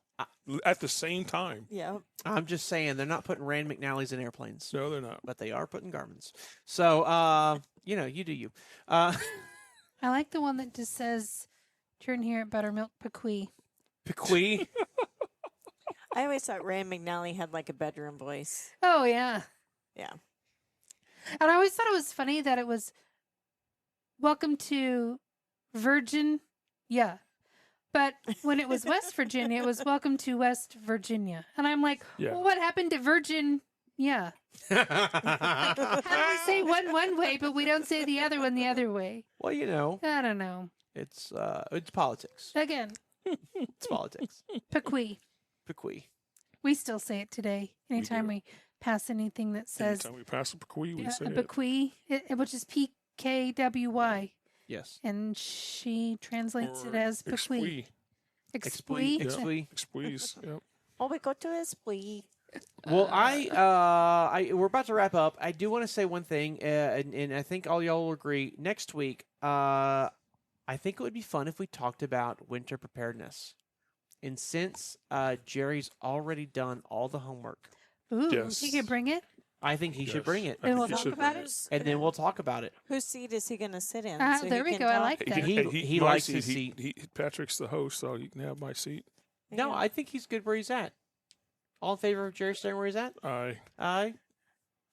Speaker 3: at the same time.
Speaker 5: Yeah.
Speaker 2: I'm just saying they're not putting Rand McNally's in airplanes.
Speaker 3: No, they're not.
Speaker 2: But they are putting Garmin's. So, you do you.
Speaker 4: I like the one that just says, "Turn here at Buttermilk Pequi."
Speaker 2: Pequi.
Speaker 5: I always thought Rand McNally had like a bedroom voice.
Speaker 4: Oh, yeah.
Speaker 5: Yeah.
Speaker 4: And I always thought it was funny that it was, "Welcome to Virgin." Yeah. But when it was West Virginia, it was "Welcome to West Virginia." And I'm like, well, what happened to Virgin? Yeah. How do we say one way, but we don't say the other one the other way?
Speaker 2: Well,
Speaker 4: I don't know.
Speaker 2: It's politics.
Speaker 4: Again.
Speaker 2: It's politics.
Speaker 4: Pequi. We still say it today. Anytime we pass anything that says...
Speaker 3: Anytime we pass a Pequi, we say
Speaker 4: Pequi, which is PKWY.
Speaker 2: Yes.
Speaker 4: And she translates it as Pequi.
Speaker 2: Expui.
Speaker 3: Yep.
Speaker 5: Oh, we go to Esprit.
Speaker 2: Well, we're about to wrap up. I do want to say one thing, and I think all y'all will agree. Next week, I think it would be fun if we talked about winter preparedness. And since Jerry's already done all the homework.
Speaker 4: Ooh, he could bring it?
Speaker 2: I think he should bring it.
Speaker 4: And we'll talk about it?
Speaker 2: And then we'll talk about it.
Speaker 5: Whose seat is he going to sit in?
Speaker 4: There we go. I like that.
Speaker 2: He likes his seat.
Speaker 3: Patrick's the host, so you can have my seat.
Speaker 2: No, I think he's good where he's at. All in favor of Jerry staying where he's at?
Speaker 3: Aye.
Speaker 2: Aye.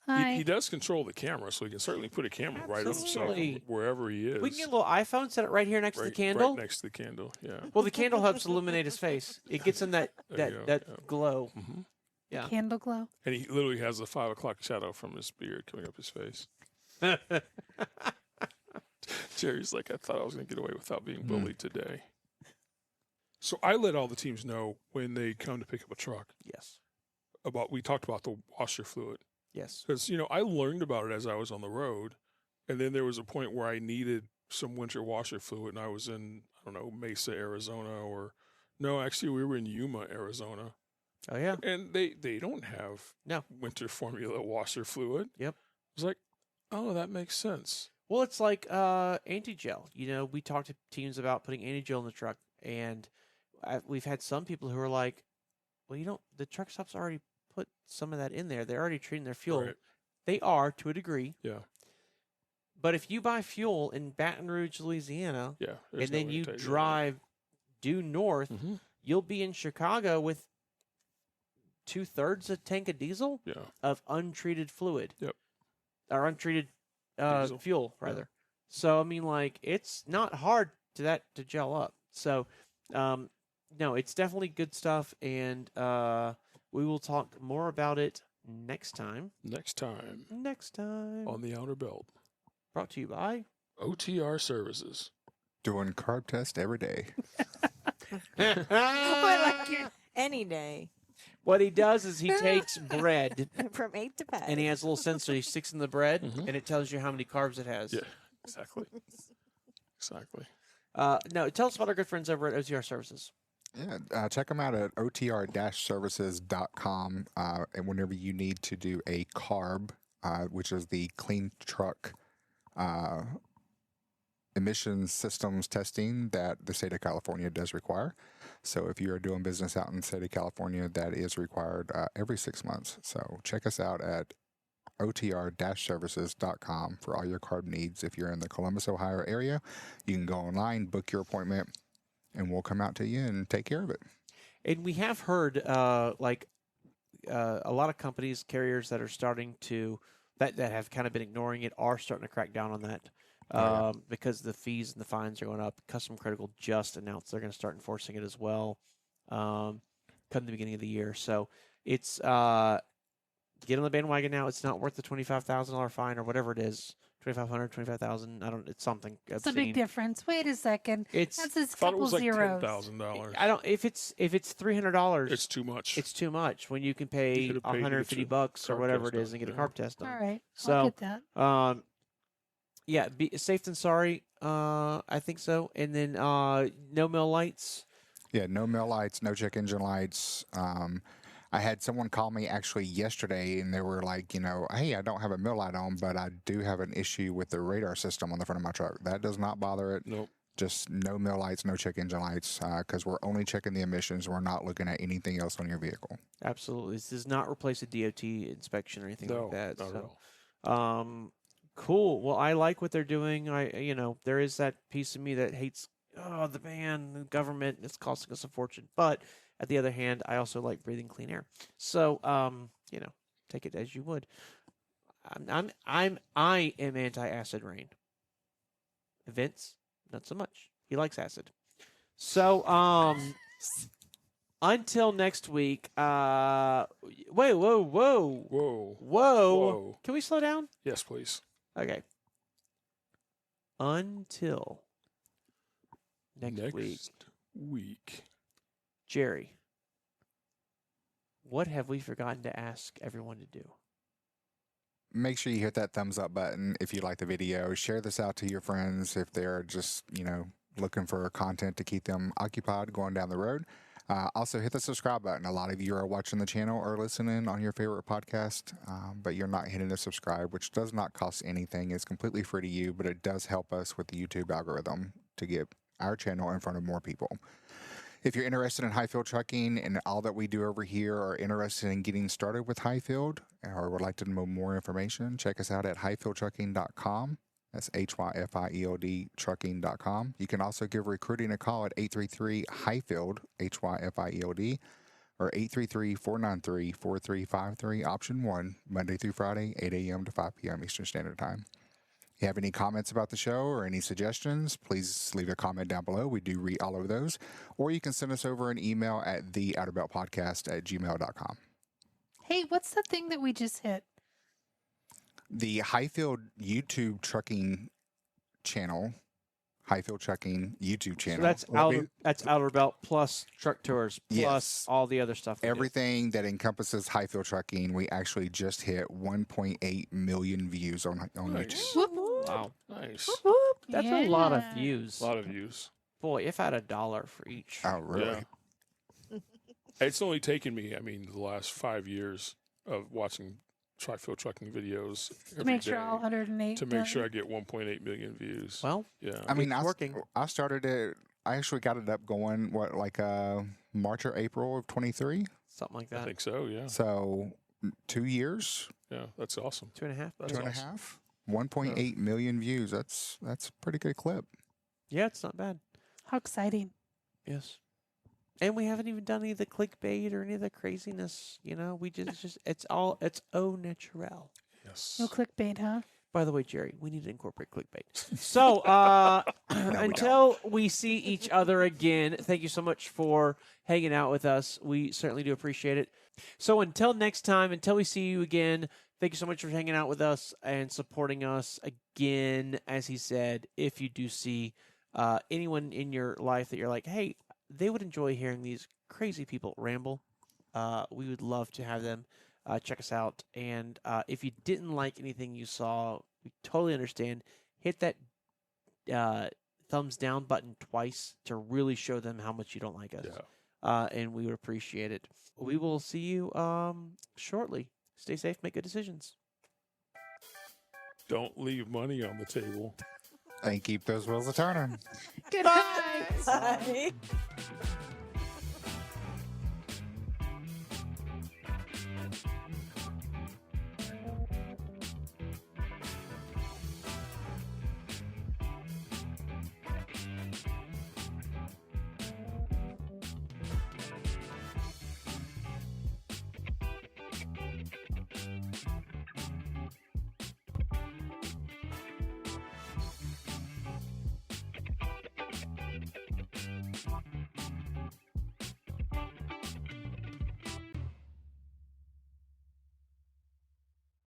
Speaker 3: He does control the camera, so he can certainly put a camera right on himself
Speaker 2: Absolutely.
Speaker 3: wherever he is.
Speaker 2: We can get a little iPhone, set it right here next to the candle.
Speaker 3: Right next to the candle, yeah.
Speaker 2: Well, the candle helps illuminate his face. It gets him that glow.
Speaker 3: Mm-hmm.
Speaker 2: Yeah.
Speaker 4: Candle glow.
Speaker 3: And he literally has a 5 o'clock shadow from his beard coming up his face. Jerry's like, I thought I was going to get away without being bullied today. So I let all the teams know when they come to pick up a truck.
Speaker 2: Yes.
Speaker 3: We talked about the washer fluid.
Speaker 2: Yes.
Speaker 3: Because, I learned about it as I was on the road. And then there was a point where I needed some winter washer fluid. And I was in, I don't know, Mesa, Arizona, actually we were in Yuma, Arizona.
Speaker 2: Oh, yeah.
Speaker 3: And they don't have winter formula washer fluid.
Speaker 2: Yep.
Speaker 3: I was like, oh, that makes sense.
Speaker 2: Well, it's like anti-gel. We talked to teams about putting anti-gel in the truck. And we've had some people who are like, well, the truck stops already put some of that in there. They're already treating their fuel.
Speaker 3: Right.
Speaker 2: They are, to a degree.
Speaker 3: Yeah.
Speaker 2: But if you buy fuel in Baton Rouge, Louisiana, and then you drive due north, you'll be in Chicago with 2/3 a tank of diesel of untreated fluid.
Speaker 3: Yep.
Speaker 2: Or untreated fuel, rather.
Speaker 3: Yeah.
Speaker 2: So, I mean, like, it's not hard to gel up. So, no, it's definitely good stuff, and we will talk more about it next time.
Speaker 3: Next time.
Speaker 2: On
Speaker 3: the Outer Belt.
Speaker 2: Brought to you by
Speaker 3: OTR Services.
Speaker 6: Doing carb test every day.
Speaker 5: Any day.
Speaker 2: What he does is he takes bread
Speaker 5: From 8 to 5.
Speaker 2: and he has a little sensor he sticks in the bread, and it tells you how many carbs it has.
Speaker 3: Yeah, exactly. Exactly.
Speaker 2: No, tell us about our good friends over at OTR Services.
Speaker 6: Yeah, check them out at otr-services.com. And whenever you need to do a CARB, which is the Clean Truck emissions systems testing that the state of California does require. So if you are doing business out in the state of California, that is required every 6 months. So check us out at otr-services.com for all your CARB needs. If you're in the Columbus, Ohio area, you can go online, book your appointment, and we'll come out to you and take care of it.
Speaker 2: And we have heard a lot of companies, carriers that are starting to, that have kind of been ignoring it, are starting to crack down on that. Because the fees and the fines are going up. Custom Critical just announced they're going to start enforcing it as well come the beginning of the year. So it's get on the bandwagon now. It's not worth the $25,000 fine or whatever it is. $2,500, $25,000. I don't. It's something.
Speaker 4: It's a big difference. Wait a second. That's a
Speaker 3: thought it
Speaker 4: couple
Speaker 3: was like
Speaker 4: zeros.
Speaker 3: $10,000.
Speaker 2: I don't. If it's $300,
Speaker 3: It's too much.
Speaker 2: it's too much. When you can pay
Speaker 3: You could've paid to get
Speaker 2: $150
Speaker 3: your
Speaker 2: or whatever it
Speaker 3: carb
Speaker 2: is
Speaker 3: test
Speaker 2: and get a
Speaker 3: done,
Speaker 2: carb test
Speaker 4: All
Speaker 2: done.
Speaker 4: right.
Speaker 2: So,
Speaker 4: I'll get that.
Speaker 2: Yeah, be safe than sorry. I think so. And then no mill lights.
Speaker 6: Yeah, no mill lights, no check engine lights. I had someone call me actually yesterday, and they were like, hey, I don't have a mill light on, but I do have an issue with the radar system on the front of my truck. That does not bother it.
Speaker 3: Nope.
Speaker 6: Just no mill lights, no check engine lights, because we're only checking the emissions. We're not looking at anything else on your vehicle.
Speaker 2: Absolutely. This does not replace a DOT inspection or anything like that.
Speaker 3: Not at
Speaker 2: So,
Speaker 3: all.
Speaker 2: cool. Well, I like what they're doing. There is that piece of me that hates, the ban, the government, it's costing us a fortune. But at the other hand, I also like breathing clean air. So, take it as you would. I am anti-acid rain. Vince, not so much. He likes acid. So, until next week, whoa.
Speaker 3: Whoa.
Speaker 2: Can we slow down?
Speaker 3: Yes, please.
Speaker 2: Okay. Until next
Speaker 3: week.
Speaker 2: Jerry, what have we forgotten to ask everyone to do?
Speaker 6: Make sure you hit that thumbs up button if you like the video. Share this out to your friends if they're just, looking for content to keep them occupied going down the road. Also, hit the subscribe button. A lot of you are watching the channel or listening on your favorite podcast, but you're not hitting the subscribe, which does not cost anything. It's completely free to you, but it does help us with the YouTube algorithm to get our channel in front of more people. If you're interested in Hyfield trucking and all that we do over here, or interested in getting started with Hyfield, or would like to know more information, check us out at hyfieldtrucking.com. That's HYFIELD trucking.com. You can also give recruiting a call at 833-HYFIELD, HYFIELD, or 833-493-4353, option 1, Monday through Friday, 8 a.m. to 5 p.m. Eastern Standard Time. If you have any comments about the show or any suggestions, please leave a comment down below. We do read all of those. Or you can send us over an email at theouterbeltpodcast@gmail.com.
Speaker 4: Hey, what's the thing that we just hit?
Speaker 6: The Hyfield YouTube trucking channel, Hyfield Trucking YouTube channel.
Speaker 2: So that's Outer Belt plus truck tours plus
Speaker 6: Yes.
Speaker 2: all the other stuff.
Speaker 6: Everything that encompasses Hyfield Trucking. We actually just hit 1.8 million views on
Speaker 3: Nice.
Speaker 6: YouTube.
Speaker 4: Whoop, whoop,
Speaker 2: Wow,
Speaker 3: Nice.
Speaker 4: whoop.
Speaker 2: that's a lot of
Speaker 4: Yeah.
Speaker 2: views.
Speaker 3: A lot of views.
Speaker 2: Boy, if I had $1 for each.
Speaker 6: Oh, really?
Speaker 3: Yeah. It's only taken me, the last 5 years of watching Tri-Field Trucking videos
Speaker 4: To
Speaker 3: every
Speaker 4: make sure
Speaker 3: day
Speaker 4: all 108.
Speaker 3: to make sure I get 1.8 million views.
Speaker 2: Well,
Speaker 3: Yeah.
Speaker 6: I mean,
Speaker 2: It's working.
Speaker 6: I started it. I actually got it up going March or April of 23.
Speaker 2: something like
Speaker 3: I
Speaker 2: that.
Speaker 3: think so, yeah.
Speaker 6: So 2 years,
Speaker 3: Yeah, that's awesome.
Speaker 2: 2.5.
Speaker 3: That's
Speaker 6: two and a
Speaker 3: awesome.
Speaker 6: half, 1.8 million views. That's a pretty good clip.
Speaker 2: Yeah, it's not bad.
Speaker 4: How exciting.
Speaker 2: Yes. And we haven't even done any of the clickbait or any of the craziness. We just it's au naturel.
Speaker 3: Yes.
Speaker 4: No clickbait, huh?
Speaker 2: By the way, Jerry, we need to incorporate clickbait. So until we see each other again, thank you so much for hanging out with us. We certainly do appreciate it. So until next time, until we see you again, thank you so much for hanging out with us and supporting us again. As he said, if you do see anyone in your life that you're like, hey, they would enjoy hearing these crazy people ramble, we would love to have them check us out. And if you didn't like anything you saw, we totally understand. Hit that thumbs down button twice to really show them how much you don't like us.
Speaker 3: Yeah.
Speaker 2: And we would appreciate it. We will see you shortly. Stay safe, make good decisions.
Speaker 3: Don't leave money on the table.
Speaker 6: And keep those wheels a turning.
Speaker 4: Good night.
Speaker 5: Bye.